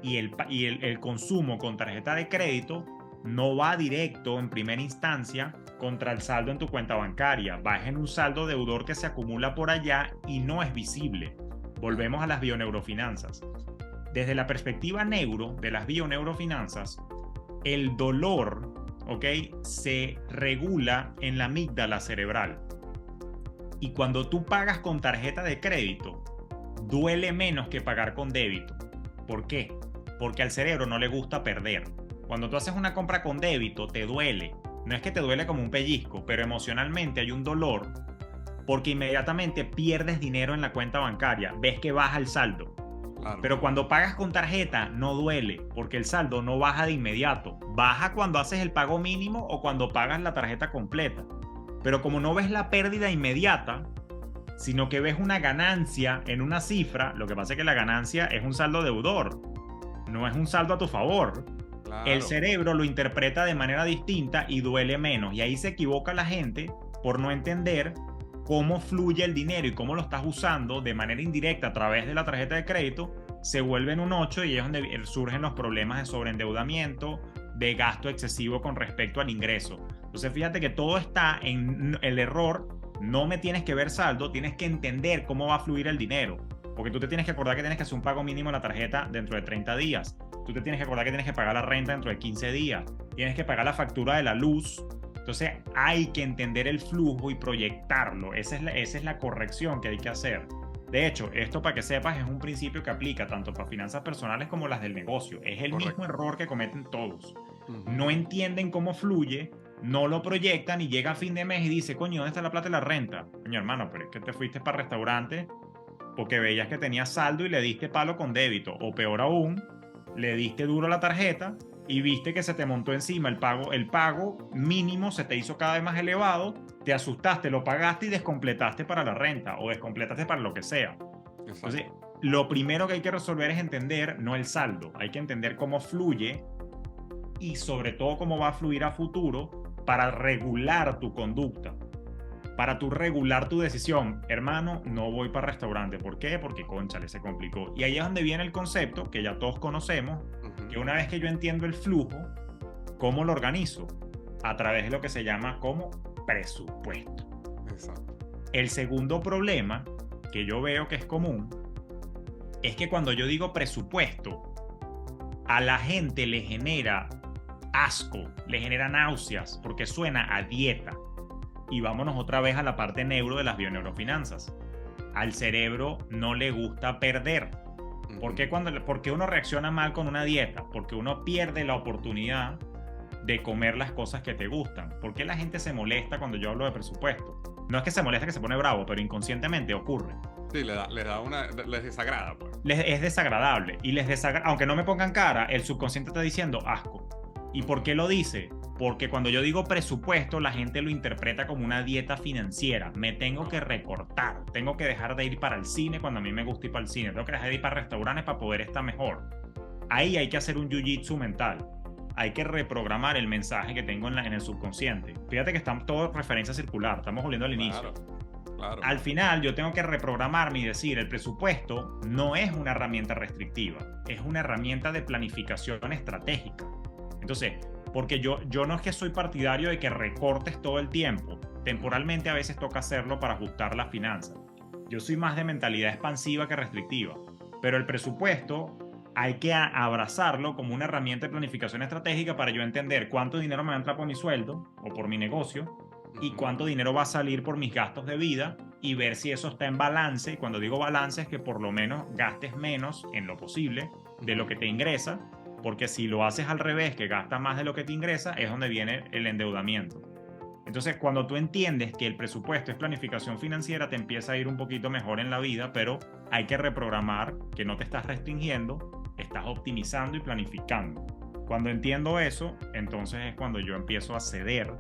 Y el consumo con tarjeta de crédito no va directo en primera instancia contra el saldo en tu cuenta bancaria, va en un saldo deudor que se acumula por allá y no es visible. Volvemos a las bioneurofinanzas. Desde la perspectiva neuro de las bioneurofinanzas, el dolor, ¿ok?, se regula en la amígdala cerebral. Y cuando tú pagas con tarjeta de crédito, duele menos que pagar con débito. ¿Por qué? Porque al cerebro no le gusta perder. Cuando tú haces una compra con débito, te duele. No es que te duele como un pellizco, pero emocionalmente hay un dolor porque inmediatamente pierdes dinero en la cuenta bancaria. Ves que baja el saldo. Claro. Pero cuando pagas con tarjeta no duele porque el saldo no baja de inmediato. Baja cuando haces el pago mínimo o cuando pagas la tarjeta completa. Pero como no ves la pérdida inmediata, sino que ves una ganancia en una cifra, lo que pasa es que la ganancia es un saldo deudor, no es un saldo a tu favor. Claro. El cerebro lo interpreta de manera distinta y duele menos. Y ahí se equivoca la gente por no entender cómo fluye el dinero y cómo lo estás usando de manera indirecta a través de la tarjeta de crédito. Se vuelve en un 8 y es donde surgen los problemas de sobreendeudamiento, de gasto excesivo con respecto al ingreso. Entonces fíjate que todo está en el error. No me tienes que ver saldo, tienes que entender cómo va a fluir el dinero. Porque tú te tienes que acordar que tienes que hacer un pago mínimo en la tarjeta dentro de 30 días. Tú te tienes que acordar que tienes que pagar la renta dentro de 15 días. Tienes que pagar la factura de la luz Entonces hay que entender el flujo y proyectarlo. Esa es la corrección que hay que hacer. De hecho, esto, para que sepas, es un principio que aplica tanto para finanzas personales como las del negocio. Es el mismo error que cometen todos. No entienden cómo fluye, no lo proyectan y llega a fin de mes y dice, coño, ¿dónde está la plata de la renta? Coño, hermano, pero es que te fuiste para el restaurante porque veías que tenías saldo y le diste palo con débito. O peor aún, le diste duro a la tarjeta y viste que se te montó encima el pago mínimo se te hizo cada vez más elevado, te asustaste, lo pagaste y descompletaste para la renta o descompletaste para lo que sea. Exacto. Entonces, lo primero que hay que resolver es entender no el saldo, hay que entender cómo fluye y sobre todo cómo va a fluir a futuro para regular tu conducta, para tú regular tu decisión. Hermano, no voy para restaurante. ¿Por qué? Porque, cónchale, se complicó. Y ahí es donde viene el concepto que ya todos conocemos, que una vez que yo entiendo el flujo, ¿cómo lo organizo? A través de lo que se llama como presupuesto. Exacto. El segundo problema que yo veo que es común es que cuando yo digo presupuesto, a la gente le genera asco, le genera náuseas, porque suena a dieta. Y vámonos otra vez a la parte neuro de las bioneurofinanzas. Al cerebro no le gusta perder. ¿Por qué uno reacciona mal con una dieta? Porque uno pierde la oportunidad de comer las cosas que te gustan. ¿Por qué la gente se molesta cuando yo hablo de presupuesto? No es que se molesta, que se pone bravo, pero inconscientemente ocurre. Sí, les desagrada, pues. Es desagradable. Y aunque no me pongan cara, el subconsciente está diciendo asco. ¿Y por qué lo dice? Porque cuando yo digo presupuesto, la gente lo interpreta como una dieta financiera. Me tengo que recortar, tengo que dejar de ir para el cine cuando a mí me gusta ir para el cine, tengo que dejar de ir para restaurantes para poder estar mejor. Ahí hay que hacer un jiu-jitsu mental. Hay que reprogramar el mensaje que tengo en el subconsciente. Fíjate que están todas referencias circular, estamos volviendo al inicio. Claro. Al final yo tengo que reprogramarme y decir, el presupuesto no es una herramienta restrictiva, es una herramienta de planificación estratégica. Entonces, porque yo no es que soy partidario de que recortes todo el tiempo. Temporalmente a veces toca hacerlo para ajustar las finanzas. Yo soy más de mentalidad expansiva que restrictiva. Pero el presupuesto hay que abrazarlo como una herramienta de planificación estratégica para yo entender cuánto dinero me va a entrar por mi sueldo o por mi negocio y cuánto dinero va a salir por mis gastos de vida y ver si eso está en balance. Y cuando digo balance es que por lo menos gastes menos en lo posible de lo que te ingresa. Porque si lo haces al revés, que gastas más de lo que te ingresa, es donde viene el endeudamiento. Entonces, cuando tú entiendes que el presupuesto es planificación financiera, te empieza a ir un poquito mejor en la vida, pero hay que reprogramar que no te estás restringiendo, estás optimizando y planificando. Cuando entiendo eso, entonces es cuando yo empiezo a ceder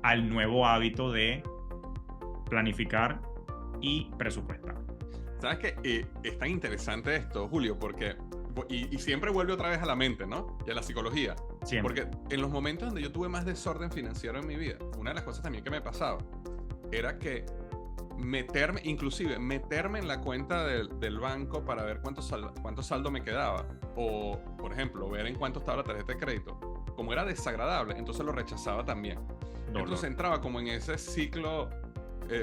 al nuevo hábito de planificar y presupuestar. ¿Sabes qué? Es tan interesante esto, Julio, porque... Y siempre vuelve otra vez a la mente, ¿no? Y a la psicología. Siempre. Porque en los momentos donde yo tuve más desorden financiero en mi vida, una de las cosas también que me pasaba era que meterme en la cuenta del banco para ver cuánto saldo me quedaba. O, por ejemplo, ver en cuánto estaba la tarjeta de crédito. Como era desagradable, entonces lo rechazaba también. Entonces entraba como en ese ciclo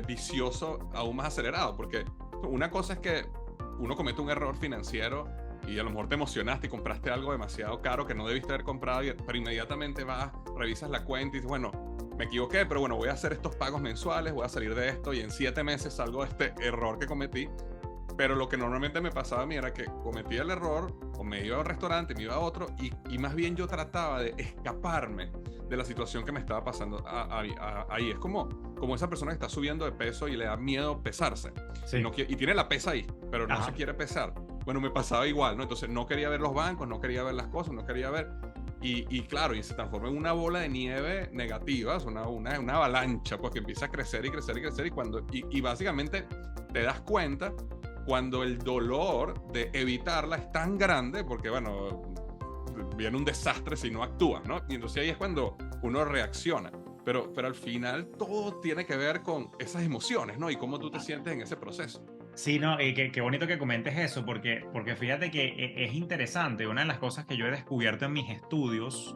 vicioso aún más acelerado. Porque una cosa es que uno comete un error financiero y a lo mejor te emocionaste y compraste algo demasiado caro que no debiste haber comprado, pero inmediatamente vas, revisas la cuenta y dices, bueno, me equivoqué, pero bueno, voy a hacer estos pagos mensuales, voy a salir de esto y en 7 meses salgo de este error que cometí. Pero lo que normalmente me pasaba a mí era que cometía el error, o me iba a un restaurante, me iba a otro, y más bien yo trataba de escaparme de la situación que me estaba pasando ahí. Es como esa persona que está subiendo de peso y le da miedo pesarse. Sí. Y tiene la pesa ahí, pero no se quiere pesar. Bueno, me pasaba igual, ¿no? Entonces no quería ver los bancos, no quería ver las cosas, no quería ver... Y claro, y se transforma en una bola de nieve negativa, una avalancha, pues que empieza a crecer y crecer y crecer, y básicamente te das cuenta cuando el dolor de evitarla es tan grande, porque bueno, viene un desastre si no actúas, ¿no? Y entonces ahí es cuando uno reacciona. Pero al final todo tiene que ver con esas emociones, ¿no? Y cómo tú te sientes en ese proceso. Sí, no, y qué bonito que comentes eso, porque fíjate que es interesante. Una de las cosas que yo he descubierto en mis estudios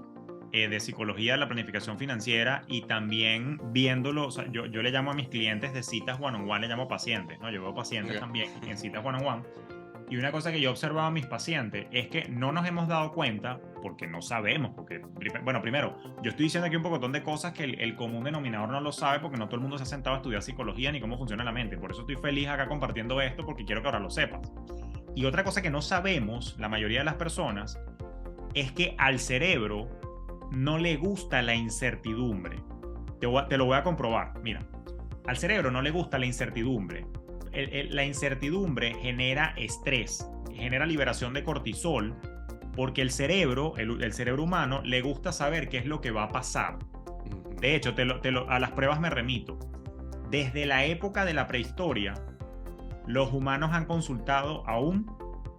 de psicología de la planificación financiera y también viéndolo, o sea, yo le llamo a mis clientes de citas one-on-one, le llamo pacientes, ¿no? Yo veo pacientes también en citas one-on-one, Y una cosa que yo he observado a mis pacientes es que no nos hemos dado cuenta, porque no sabemos, porque, bueno, primero, yo estoy diciendo aquí un pocotón de cosas que el común denominador no lo sabe, porque no todo el mundo se ha sentado a estudiar psicología ni cómo funciona la mente. Por eso estoy feliz acá compartiendo esto, porque quiero que ahora lo sepas. Y otra cosa que no sabemos, la mayoría de las personas, es que al cerebro no le gusta la incertidumbre. Te lo voy a comprobar. Mira, al cerebro no le gusta la incertidumbre. La incertidumbre genera estrés, genera liberación de cortisol, porque el cerebro humano le gusta saber qué es lo que va a pasar. De hecho, a las pruebas me remito. Desde la época de la prehistoria, los humanos han consultado a un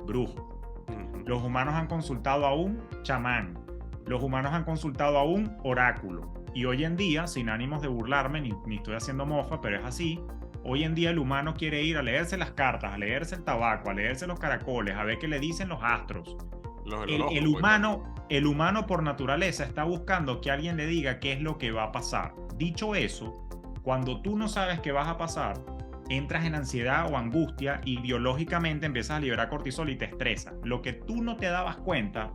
brujo. Los humanos han consultado a un chamán. Los humanos han consultado a un oráculo. Y hoy en día, sin ánimos de burlarme, ni estoy haciendo mofa, pero es así, hoy en día el humano quiere ir a leerse las cartas, a leerse el tabaco, a leerse los caracoles, a ver qué le dicen los astros. El humano por naturaleza está buscando que alguien le diga qué es lo que va a pasar. Dicho eso, cuando tú no sabes qué vas a pasar, entras en ansiedad o angustia y biológicamente empiezas a liberar cortisol y te estresa. Lo que tú no te dabas cuenta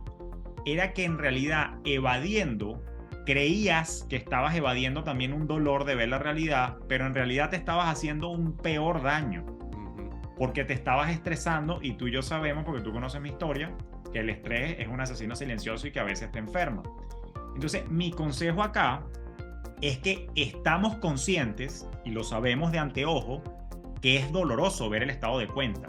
era que en realidad evadiendo, creías que estabas evadiendo también un dolor de ver la realidad, pero en realidad te estabas haciendo un peor daño, porque te estabas estresando, y tú y yo sabemos, porque tú conoces mi historia, que el estrés es un asesino silencioso y que a veces te enferma. Entonces, mi consejo acá es que estamos conscientes, y lo sabemos de anteojo, que es doloroso ver el estado de cuenta,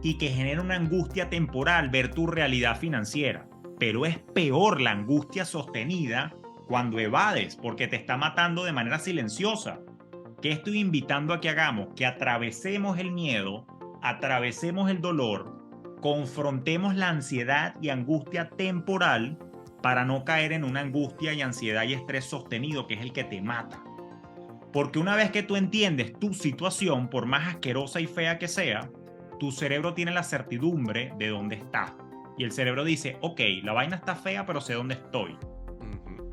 y que genera una angustia temporal ver tu realidad financiera, pero es peor la angustia sostenida cuando evades, porque te está matando de manera silenciosa. ¿Qué estoy invitando a que hagamos? Que atravesemos el miedo, atravesemos el dolor, confrontemos la ansiedad y angustia temporal para no caer en una angustia y ansiedad y estrés sostenido, que es el que te mata. Porque una vez que tú entiendes tu situación, por más asquerosa y fea que sea, tu cerebro tiene la certidumbre de dónde está. Y el cerebro dice, ok, la vaina está fea, pero sé dónde estoy.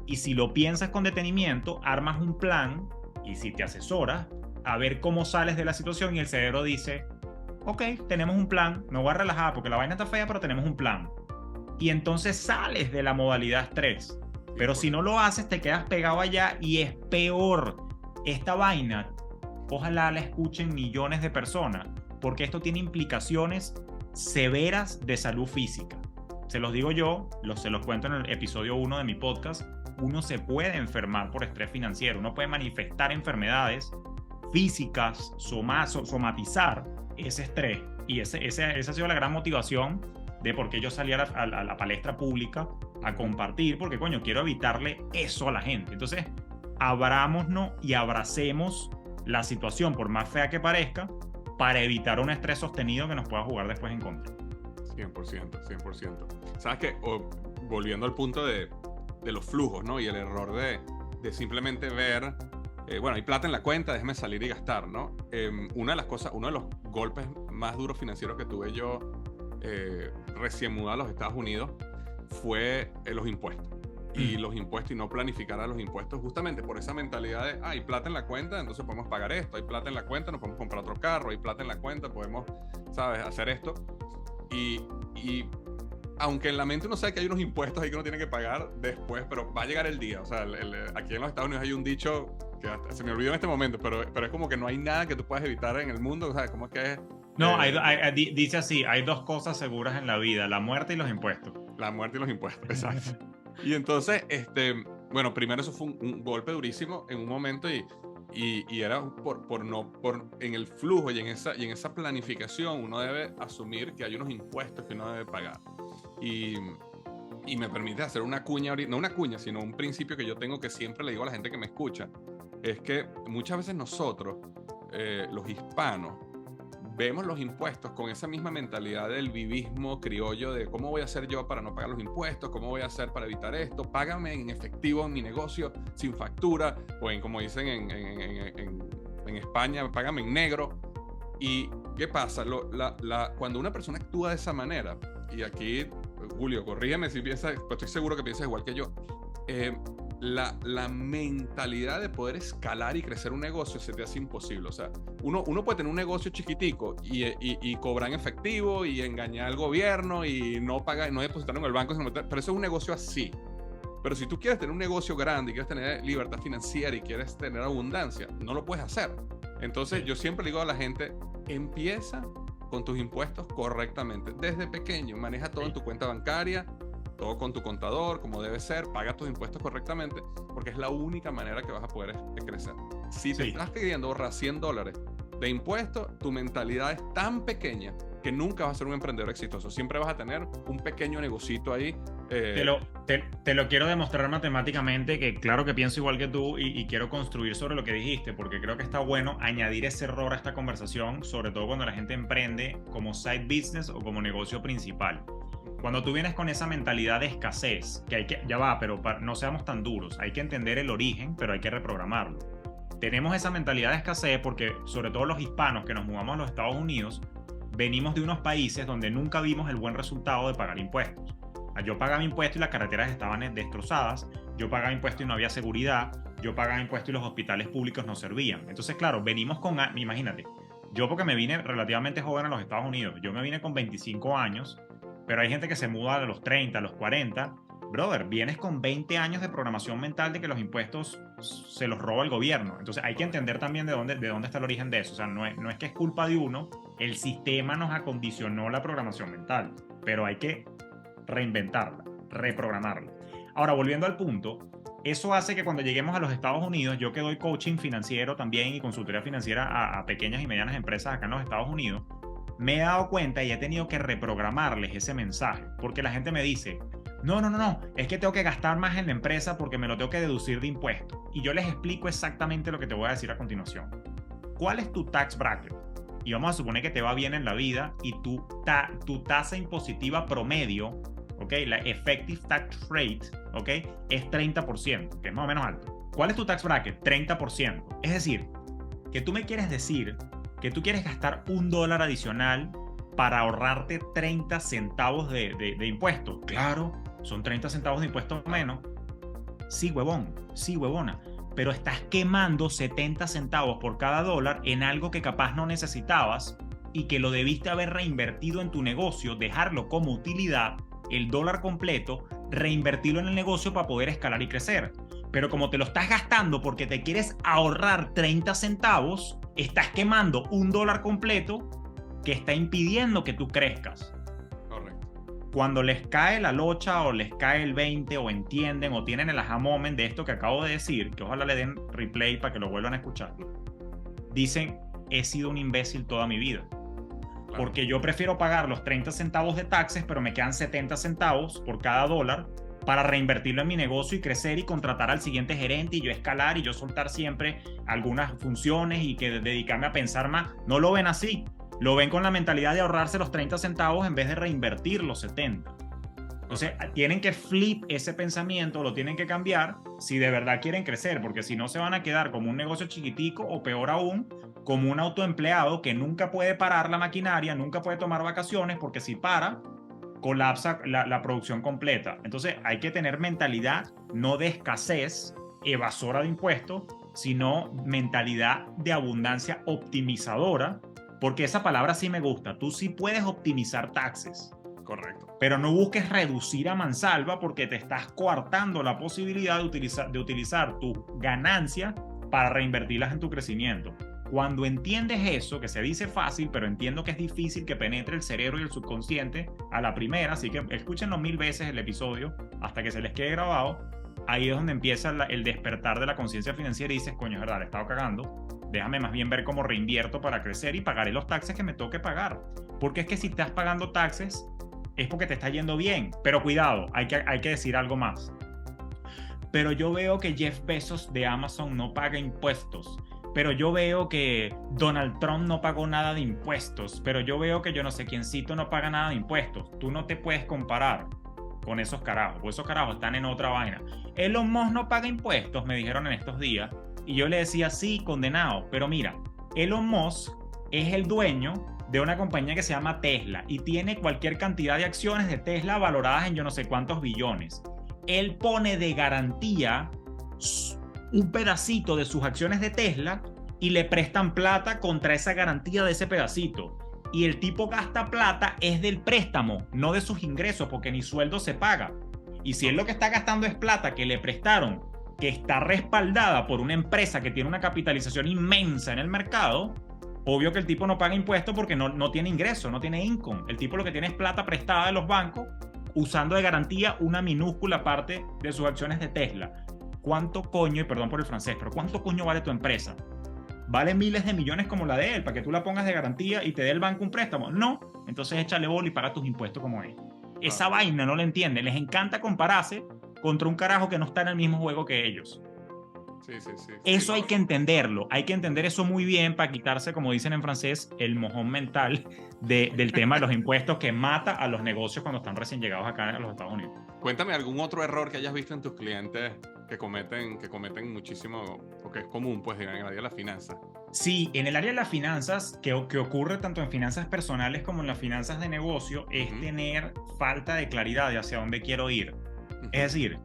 Y si lo piensas con detenimiento, armas un plan, y si te asesoras, a ver cómo sales de la situación, y el cerebro dice, ok, tenemos un plan, me voy a relajar porque la vaina está fea, pero tenemos un plan. Y entonces sales de la modalidad estrés. Pero si no lo haces, te quedas pegado allá y es peor. Esta vaina, ojalá la escuchen millones de personas, porque esto tiene implicaciones severas de salud física. Se los digo yo, se los cuento en el episodio 1 de mi podcast. Uno se puede enfermar por estrés financiero, uno puede manifestar enfermedades físicas, somatizar ese estrés. Y esa ha sido la gran motivación de por qué yo salí a la palestra pública a compartir, porque coño, quiero evitarle eso a la gente. Entonces, abrámonos y abracemos la situación, por más fea que parezca, para evitar un estrés sostenido que nos pueda jugar después en contra. 100%. ¿Sabes qué? Volviendo al punto de los flujos, ¿no? Y el error de simplemente ver, bueno, hay plata en la cuenta, déjeme salir y gastar, ¿no? Una de las cosas, uno de los golpes más duros financieros que tuve yo recién mudado a los Estados Unidos fue los impuestos. Y los impuestos, y no planificar a los impuestos justamente por esa mentalidad de, hay plata en la cuenta, entonces podemos pagar esto, hay plata en la cuenta, nos podemos comprar otro carro, hay plata en la cuenta, podemos, ¿sabes?, hacer esto. Y aunque en la mente uno sabe que hay unos impuestos ahí que uno tiene que pagar después, pero va a llegar el día. O sea, aquí en los Estados Unidos hay un dicho que se me olvidó en este momento, pero es como que no hay nada que tú puedas evitar en el mundo. O sea, ¿cómo es que es? No, dice así, hay dos cosas seguras en la vida, la muerte y los impuestos. La muerte y los impuestos, exacto. Y entonces, bueno, primero eso fue un golpe durísimo en un momento y era en el flujo y en esa planificación uno debe asumir que hay unos impuestos que uno debe pagar. Y me permite hacer una cuña, no una cuña, sino un principio que yo tengo, que siempre le digo a la gente que me escucha, es que muchas veces nosotros, los hispanos, vemos los impuestos con esa misma mentalidad del vivismo criollo de cómo voy a hacer yo para no pagar los impuestos, cómo voy a hacer para evitar esto, págame en efectivo en mi negocio sin factura, o como dicen en España, págame en negro. ¿Y qué pasa? Cuando una persona actúa de esa manera, y aquí, Julio, corrígeme si piensas, pues estoy seguro que piensas igual que yo, la mentalidad de poder escalar y crecer un negocio se te hace imposible. O sea, uno puede tener un negocio chiquitico y cobrar en efectivo y engañar al gobierno y no depositar en el banco, pero eso es un negocio así. Pero si tú quieres tener un negocio grande y quieres tener libertad financiera y quieres tener abundancia, no lo puedes hacer. Entonces yo siempre digo a la gente, empieza con tus impuestos correctamente. Desde pequeño, maneja todo en tu cuenta bancaria, todo con tu contador, como debe ser, paga tus impuestos correctamente, porque es la única manera que vas a poder crecer. Si te estás pidiendo ahorrar $100 de impuestos, tu mentalidad es tan pequeña que nunca vas a ser un emprendedor exitoso. Siempre vas a tener un pequeño negocito ahí. Te lo quiero demostrar matemáticamente, que claro que pienso igual que tú y quiero construir sobre lo que dijiste, porque creo que está bueno añadir ese error a esta conversación, sobre todo cuando la gente emprende como side business o como negocio principal. Cuando tú vienes con esa mentalidad de escasez, pero no seamos tan duros, hay que entender el origen, pero hay que reprogramarlo. Tenemos esa mentalidad de escasez porque, sobre todo los hispanos que nos mudamos a los Estados Unidos, venimos de unos países donde nunca vimos el buen resultado de pagar impuestos. Yo pagaba impuestos y las carreteras estaban destrozadas, yo pagaba impuestos y no había seguridad, yo pagaba impuestos y los hospitales públicos no servían. Entonces, claro, venimos imagínate, yo porque me vine relativamente joven a los Estados Unidos, yo me vine con 25 años, pero hay gente que se muda a los 30, a los 40. Brother, vienes con 20 años de programación mental de que los impuestos se los roba el gobierno. Entonces hay que entender también de dónde está el origen de eso. O sea, no es que es culpa de uno, el sistema nos acondicionó la programación mental, pero hay que reinventarla, reprogramarla. Ahora, volviendo al punto, eso hace que cuando lleguemos a los Estados Unidos, yo que doy coaching financiero también y consultoría financiera a pequeñas y medianas empresas acá en los Estados Unidos, me he dado cuenta y he tenido que reprogramarles ese mensaje, porque la gente me dice, no, es que tengo que gastar más en la empresa porque me lo tengo que deducir de impuestos. Y yo les explico exactamente lo que te voy a decir a continuación. ¿Cuál es tu tax bracket? Y vamos a suponer que te va bien en la vida y tu tasa impositiva promedio, ¿okay? La effective tax rate, ¿okay? Es 30%, que es más o menos alto. ¿Cuál es tu tax bracket? 30%. Es decir, que tú me quieres decir que tú quieres gastar $1 adicional para ahorrarte 30 centavos de impuestos. Claro, son 30 centavos de impuestos menos. Sí, huevón, sí, huevona. Pero estás quemando 70 centavos por cada dólar en algo que capaz no necesitabas y que lo debiste haber reinvertido en tu negocio, dejarlo como utilidad, el dólar completo, reinvertirlo en el negocio para poder escalar y crecer. Pero como te lo estás gastando porque te quieres ahorrar 30 centavos, estás quemando $1 completo que está impidiendo que tú crezcas. Correcto. Cuando les cae la locha o les cae el 20 o entienden o tienen el aha moment de esto que acabo de decir, que ojalá le den replay para que lo vuelvan a escuchar, dicen, he sido un imbécil toda mi vida. Claro. Porque yo prefiero pagar los 30 centavos de taxes, pero me quedan 70 centavos por cada dólar para reinvertirlo en mi negocio y crecer y contratar al siguiente gerente y yo escalar y yo soltar siempre algunas funciones y que dedicarme a pensar más. No lo ven así. Lo ven con la mentalidad de ahorrarse los 30 centavos en vez de reinvertir los 70. Entonces, tienen que flip ese pensamiento, lo tienen que cambiar si de verdad quieren crecer, porque si no se van a quedar como un negocio chiquitico o peor aún, como un autoempleado que nunca puede parar la maquinaria, nunca puede tomar vacaciones, porque si para, colapsa la producción completa. Entonces, hay que tener mentalidad no de escasez, evasora de impuestos, sino mentalidad de abundancia optimizadora, porque esa palabra sí me gusta. Tú sí puedes optimizar taxes. Correcto. Pero no busques reducir a mansalva porque te estás coartando la posibilidad de utilizar tus ganancias para reinvertirlas en tu crecimiento. Cuando entiendes eso, que se dice fácil, pero entiendo que es difícil que penetre el cerebro y el subconsciente a la primera, así que escúchenlo 1000 veces el episodio hasta que se les quede grabado. Ahí es donde empieza el despertar de la conciencia financiera y dices, coño, es verdad, le he estado cagando. Déjame más bien ver cómo reinvierto para crecer y pagaré los taxes que me toque pagar. Porque es que si estás pagando taxes es porque te está yendo bien. Pero cuidado, hay que decir algo más. Pero yo veo que Jeff Bezos de Amazon no paga impuestos. Pero yo veo que Donald Trump no pagó nada de impuestos. Pero yo veo que yo no sé quiéncito no paga nada de impuestos. Tú no te puedes comparar con esos carajos. Porque esos carajos están en otra vaina. Elon Musk no paga impuestos, me dijeron en estos días. Y yo le decía, sí, condenado. Pero mira, Elon Musk es el dueño de una compañía que se llama Tesla y tiene cualquier cantidad de acciones de Tesla valoradas en yo no sé cuántos billones. Él pone de garantía un pedacito de sus acciones de Tesla y le prestan plata contra esa garantía de ese pedacito. Y el tipo gasta plata es del préstamo, no de sus ingresos, porque ni sueldo se paga. Y si él lo que está gastando es plata que le prestaron, que está respaldada por una empresa que tiene una capitalización inmensa en el mercado, obvio que el tipo no paga impuestos porque no tiene ingreso, no tiene income. El tipo lo que tiene es plata prestada de los bancos usando de garantía una minúscula parte de sus acciones de Tesla. ¿Cuánto coño, y perdón por el francés, pero cuánto coño vale tu empresa? ¿Vale miles de millones como la de él para que tú la pongas de garantía y te dé el banco un préstamo? No, entonces échale bola y paga tus impuestos como es. Esa vaina no la entienden, les encanta compararse contra un carajo que no está en el mismo juego que ellos. Sí. Eso hay que entenderlo, hay que entender eso muy bien para quitarse, como dicen en francés, el mojón mental del tema de los impuestos que mata a los negocios cuando están recién llegados acá a los Estados Unidos. Cuéntame algún otro error que hayas visto en tus clientes que cometen muchísimo, o que es común, pues, en el área de las finanzas. Sí, en el área de las finanzas, que ocurre tanto en finanzas personales como en las finanzas de negocio, es tener falta de claridad de hacia dónde quiero ir. Es decir,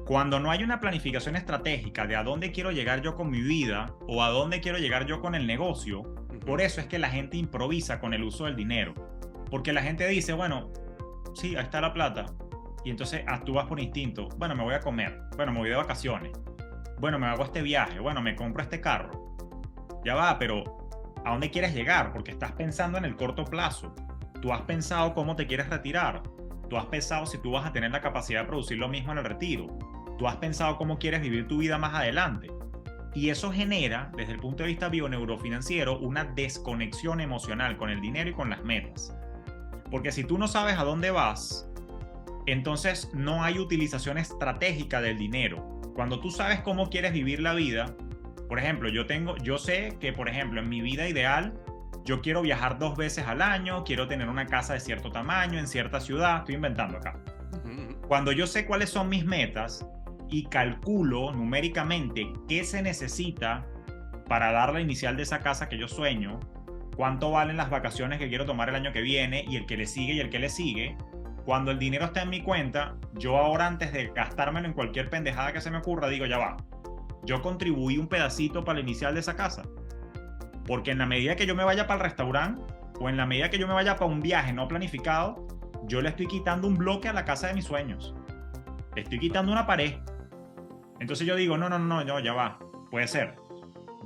cuando no hay una planificación estratégica de a dónde quiero llegar yo con mi vida o a dónde quiero llegar yo con el negocio, por eso es que la gente improvisa con el uso del dinero. Porque la gente dice, bueno, sí, ahí está la plata. Y entonces actúas por instinto. Bueno, me voy a comer. Bueno, me voy de vacaciones. Bueno, me hago este viaje. Bueno, me compro este carro. Ya va, pero ¿a dónde quieres llegar? Porque estás pensando en el corto plazo. Tú has pensado cómo te quieres retirar. Tú has pensado si tú vas a tener la capacidad de producir lo mismo en el retiro. Tú has pensado cómo quieres vivir tu vida más adelante. Y eso genera, desde el punto de vista bioneurofinanciero, una desconexión emocional con el dinero y con las metas. Porque si tú no sabes a dónde vas, entonces no hay utilización estratégica del dinero. Cuando tú sabes cómo quieres vivir la vida, por ejemplo, yo sé que, por ejemplo, en mi vida ideal, yo quiero viajar 2 veces al año, quiero tener una casa de cierto tamaño en cierta ciudad, estoy inventando acá. Cuando yo sé cuáles son mis metas y calculo numéricamente qué se necesita para dar la inicial de esa casa que yo sueño, cuánto valen las vacaciones que quiero tomar el año que viene y el que le sigue y el que le sigue, cuando el dinero está en mi cuenta, yo ahora, antes de gastármelo en cualquier pendejada que se me ocurra, digo, ya va, yo contribuí un pedacito para la inicial de esa casa. Porque en la medida que yo me vaya para el restaurante o en la medida que yo me vaya para un viaje no planificado, yo le estoy quitando un bloque a la casa de mis sueños. Le estoy quitando una pared. Entonces yo digo, no, ya va, puede ser.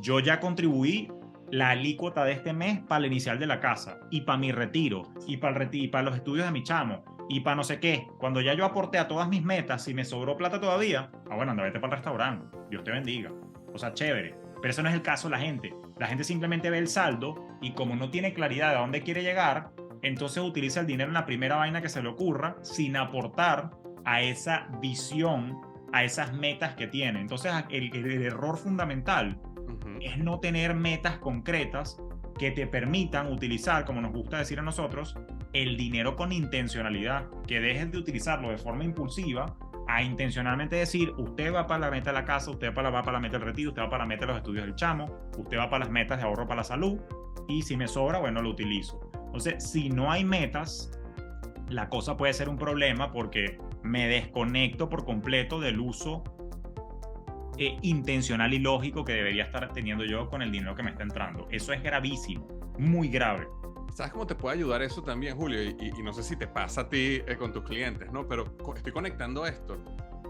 Yo ya contribuí la alícuota de este mes para la inicial de la casa y para mi retiro y para los estudios de mi chamo y para no sé qué. Cuando ya yo aporté a todas mis metas y me sobró plata todavía, bueno, anda, vete para el restaurante, Dios te bendiga. O sea, chévere. Pero eso no es el caso de la gente. La gente simplemente ve el saldo y como no tiene claridad de a dónde quiere llegar, entonces utiliza el dinero en la primera vaina que se le ocurra sin aportar a esa visión, a esas metas que tiene. Entonces el error fundamental es no tener metas concretas que te permitan utilizar, como nos gusta decir a nosotros, el dinero con intencionalidad, que dejes de utilizarlo de forma impulsiva a intencionalmente decir, usted va para la meta de la casa, usted va para la meta del retiro, usted va para la meta de los estudios del chamo, usted va para las metas de ahorro para la salud, y si me sobra, bueno, lo utilizo. Entonces, si no hay metas, la cosa puede ser un problema porque me desconecto por completo del uso intencional y lógico que debería estar teniendo yo con el dinero que me está entrando. Eso es gravísimo, muy grave. ¿Sabes cómo te puede ayudar eso también, Julio? Y no sé si te pasa a ti con tus clientes, ¿no? Pero estoy conectando esto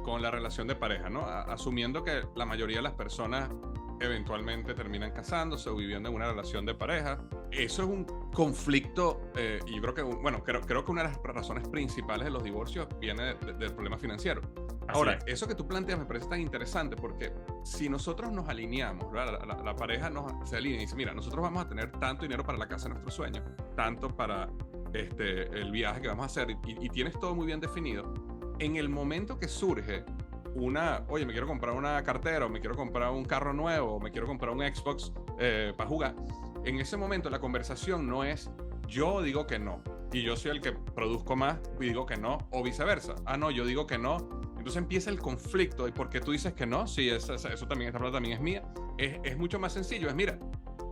con la relación de pareja, ¿no? Asumiendo que la mayoría de las personas eventualmente terminan casándose o viviendo en una relación de pareja. Eso es un conflicto, y yo creo que, bueno, creo que una de las razones principales de los divorcios viene del problema financiero. Ahora, eso que tú planteas me parece tan interesante porque si nosotros nos alineamos, la pareja se alinea y dice, mira, nosotros vamos a tener tanto dinero para la casa de nuestros sueños, tanto para el viaje que vamos a hacer, y tienes todo muy bien definido. En el momento que surge oye, me quiero comprar una cartera, o me quiero comprar un carro nuevo, o me quiero comprar un Xbox para jugar, en ese momento la conversación no es yo digo que no, y yo soy el que produzco más y digo que no, o viceversa. No, yo digo que no. Entonces empieza el conflicto. ¿Y por qué tú dices que no? Sí, eso también, esta plata también es mía. Es mucho más sencillo. Mira,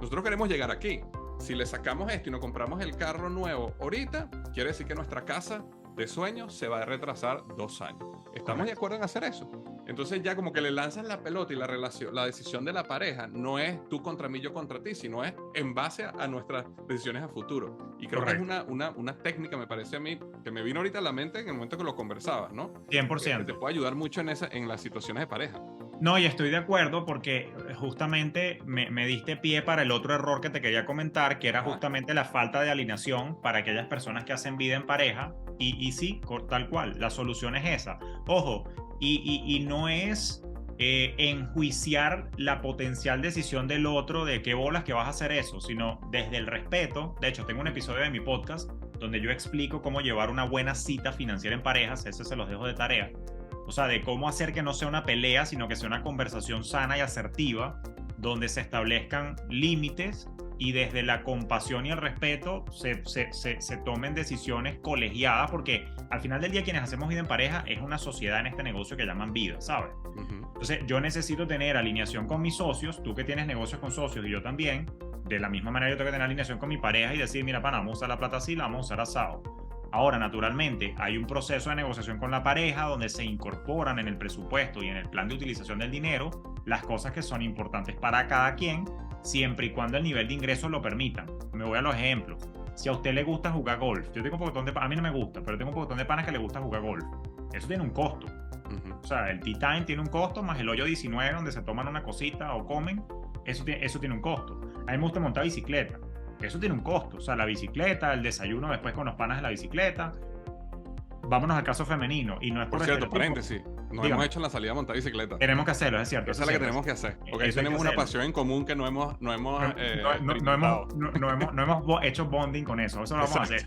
nosotros queremos llegar aquí. Si le sacamos esto y nos compramos el carro nuevo ahorita, quiere decir que nuestra casa de sueños se va a retrasar 2 años. ¿Estamos de acuerdo en hacer eso? Entonces ya como que le lanzas la pelota y la decisión de la pareja no es tú contra mí, yo contra ti, sino es en base a nuestras decisiones a futuro. Y creo Correcto. que es una técnica, me parece a mí, que me vino ahorita a la mente en el momento que lo conversabas, ¿no? 100%. Que te puede ayudar mucho en las situaciones de pareja. No, y estoy de acuerdo porque justamente me diste pie para el otro error que te quería comentar, que era justamente la falta de alineación para aquellas personas que hacen vida en pareja. Y sí, tal cual, la solución es esa. Ojo, y no es enjuiciar la potencial decisión del otro de qué bolas que vas a hacer eso, sino desde el respeto. De hecho, tengo un episodio de mi podcast donde yo explico cómo llevar una buena cita financiera en parejas, eso se los dejo de tarea. O sea, de cómo hacer que no sea una pelea, sino que sea una conversación sana y asertiva, donde se establezcan límites y desde la compasión y el respeto se tomen decisiones colegiadas, porque al final del día quienes hacemos vida en pareja es una sociedad en este negocio que llaman vida, ¿sabes? Entonces yo necesito tener alineación con mis socios, tú que tienes negocios con socios y yo también, de la misma manera yo tengo que tener alineación con mi pareja y decir, mira, pana, vamos a usar la plata así, la vamos a usar asado. Ahora, naturalmente, hay un proceso de negociación con la pareja donde se incorporan en el presupuesto y en el plan de utilización del dinero las cosas que son importantes para cada quien, siempre y cuando el nivel de ingresos lo permitan. Me voy a los ejemplos. Si a usted le gusta jugar golf, yo tengo un poquitón de panas, a mí no me gusta, pero tengo un poquitón de panas que le gusta jugar golf. Eso tiene un costo. O sea, el tea time tiene un costo, más el hoyo 19 donde se toman una cosita o comen, eso tiene un costo. A mí me gusta montar bicicleta. Eso tiene un costo, o sea, la bicicleta, el desayuno después con los panas de la bicicleta. Vámonos al caso femenino, y no es por cierto, paréntesis, nos hemos hecho en la salida a montar bicicleta. Tenemos que hacerlo, es cierto. Esa es la que tenemos que hacer, porque ahí tenemos una pasión en común que no hemos hecho bonding con eso lo vamos a hacer.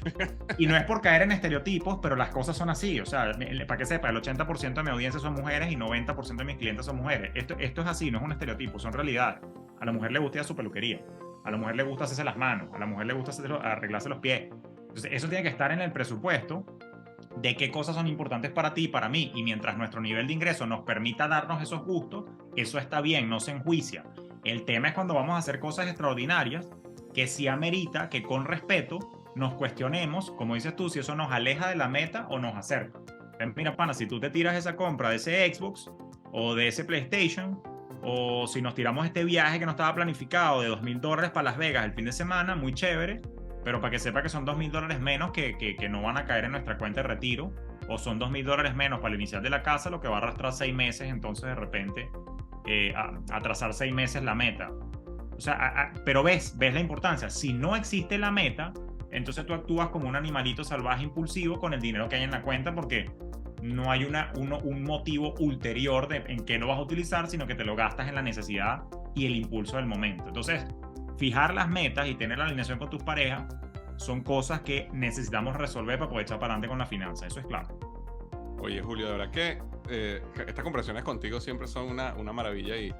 Y no es por caer en estereotipos, pero las cosas son así, o sea, para que sepa, el 80% de mi audiencia son mujeres y 90% de mis clientes son mujeres. Esto es así, no es un estereotipo, son realidades. A la mujer le gusta ir a su peluquería, a la mujer le gusta hacerse las manos, a la mujer le gusta arreglarse los pies. Entonces eso tiene que estar en el presupuesto de qué cosas son importantes para ti y para mí, y mientras nuestro nivel de ingreso nos permita darnos esos gustos, eso está bien, no se enjuicia. El tema es cuando vamos a hacer cosas extraordinarias que sí amerita que con respeto nos cuestionemos, como dices tú, si eso nos aleja de la meta o nos acerca. Mira, pana, si tú te tiras esa compra de ese Xbox o de ese PlayStation, o si nos tiramos este viaje que no estaba planificado de $2,000 para Las Vegas el fin de semana, muy chévere, pero para que sepa que son $2,000 menos que no van a caer en nuestra cuenta de retiro, o son $2,000 menos para el inicial de la casa, lo que va a arrastrar 6 meses, entonces de repente atrasar 6 meses la meta. O sea, pero ves la importancia. Si no existe la meta, entonces tú actúas como un animalito salvaje impulsivo con el dinero que hay en la cuenta, porque no hay un motivo ulterior en qué lo vas a utilizar, sino que te lo gastas en la necesidad y el impulso del momento. Entonces, fijar las metas y tener la alineación con tus parejas son cosas que necesitamos resolver para poder echar para adelante con la finanza, eso es claro. Oye, Julio, de verdad que estas conversaciones contigo siempre son una maravilla y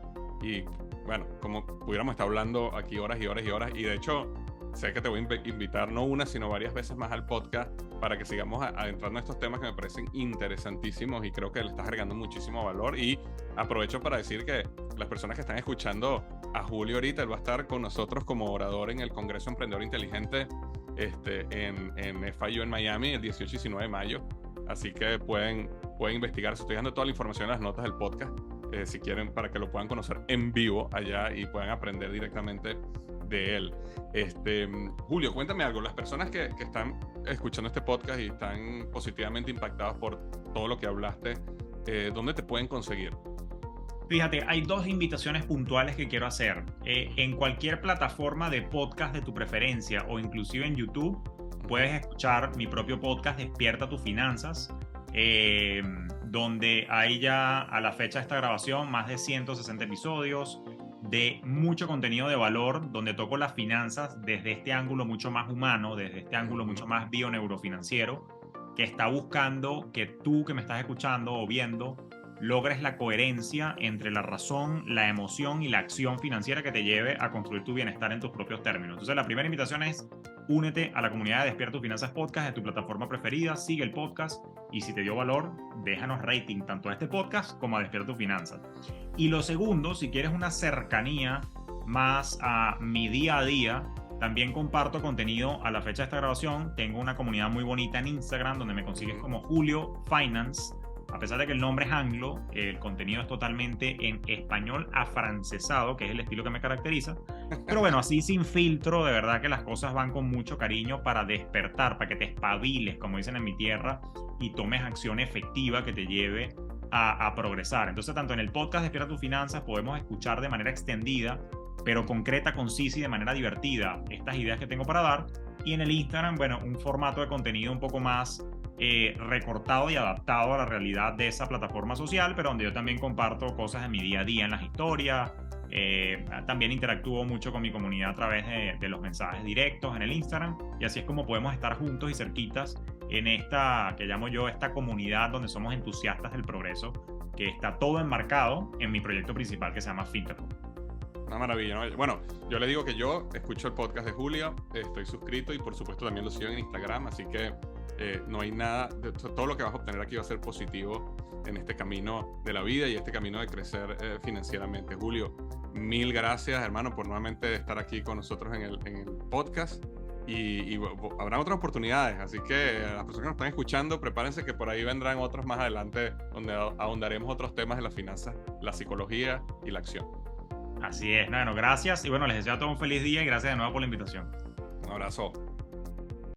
bueno, como pudiéramos estar hablando aquí horas y horas y horas, y de hecho sé que te voy a invitar no una, sino varias veces más al podcast para que sigamos adentrando en estos temas que me parecen interesantísimos y creo que le estás agregando muchísimo valor. Y aprovecho para decir que las personas que están escuchando a Julio ahorita, él va a estar con nosotros como orador en el Congreso Emprendedor Inteligente en FIU en Miami el 18 y 19 de mayo. Así que pueden investigar. Estoy dando toda la información en las notas del podcast, si quieren, para que lo puedan conocer en vivo allá y puedan aprender directamente de él. Julio, cuéntame algo. Las personas que están escuchando este podcast y están positivamente impactadas por todo lo que hablaste, ¿dónde te pueden conseguir? Fíjate, hay 2 invitaciones puntuales que quiero hacer. En cualquier plataforma de podcast de tu preferencia o inclusive en YouTube, puedes escuchar mi propio podcast Despierta tus finanzas, donde hay ya a la fecha de esta grabación más de 160 episodios de mucho contenido de valor, donde toco las finanzas desde este ángulo mucho más humano, desde este ángulo mucho más bio-neurofinanciero, que está buscando que tú que me estás escuchando o viendo logres la coherencia entre la razón, la emoción y la acción financiera que te lleve a construir tu bienestar en tus propios términos. Entonces, la primera invitación es: únete a la comunidad de Despierta tus Finanzas Podcast de tu plataforma preferida, sigue el podcast y si te dio valor, déjanos rating tanto a este podcast como a Despierta tus Finanzas. Y lo segundo, si quieres una cercanía más a mi día a día, también comparto contenido a la fecha de esta grabación. Tengo una comunidad muy bonita en Instagram donde me consigues como Julio Finance. a pesar de que el nombre es anglo, el contenido es totalmente en español afrancesado, que es el estilo que me caracteriza. Pero bueno, así sin filtro, de verdad que las cosas van con mucho cariño para despertar, para que te espabiles, como dicen en mi tierra, y tomes acción efectiva que te lleve a progresar. Entonces, tanto en el podcast Despierta tus Finanzas podemos escuchar de manera extendida, pero concreta, concisa y de manera divertida estas ideas que tengo para dar. Y en el Instagram, bueno, un formato de contenido un poco más recortado y adaptado a la realidad de esa plataforma social, pero donde yo también comparto cosas de mi día a día en las historias. También interactúo mucho con mi comunidad a través de los mensajes directos en el Instagram, y así es como podemos estar juntos y cerquitas en esta, que llamo yo, esta comunidad donde somos entusiastas del progreso, que está todo enmarcado en mi proyecto principal que se llama Fintech Hub. Una maravilla, ¿no? Bueno, yo le digo que yo escucho el podcast de Julio, estoy suscrito y por supuesto también lo sigo en Instagram, así que no hay nada, todo lo que vas a obtener aquí va a ser positivo en este camino de la vida y este camino de crecer financieramente. Julio, mil gracias, hermano, por nuevamente estar aquí con nosotros en el podcast, y habrá otras oportunidades, así que a las personas que nos están escuchando, prepárense que por ahí vendrán otros más adelante donde ahondaremos otros temas de las finanzas, la psicología y la acción. Así es, bueno, gracias y bueno, les deseo a todos un feliz día y gracias de nuevo por la invitación. Un abrazo.